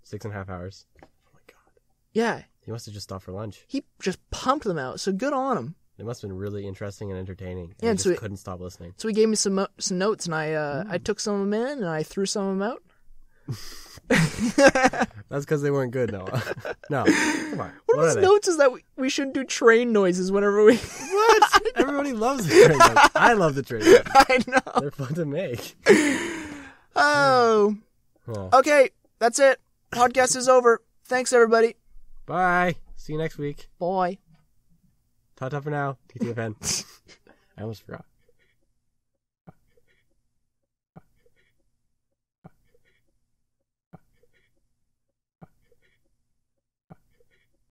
Speaker 2: 6.5 hours. Oh my god.
Speaker 1: Yeah.
Speaker 2: He must have just stopped for lunch.
Speaker 1: He just pumped them out, so good on him.
Speaker 2: It must have been really interesting and entertaining.
Speaker 1: Yeah,
Speaker 2: and he just couldn't stop listening.
Speaker 1: So he gave me some notes, and I took some of them in, and I threw some of them out.
Speaker 2: That's because they weren't good, Noah. No, come on.
Speaker 1: One of his notes is that we shouldn't do train noises whenever we...
Speaker 2: What? Everybody loves the train noises. I love the train noises.
Speaker 1: I know.
Speaker 2: They're fun to make.
Speaker 1: Oh. Okay, that's it. Podcast is over. Thanks, everybody.
Speaker 2: Bye. See you next week.
Speaker 1: Bye.
Speaker 2: Ta-ta for now. TTFN. I almost forgot.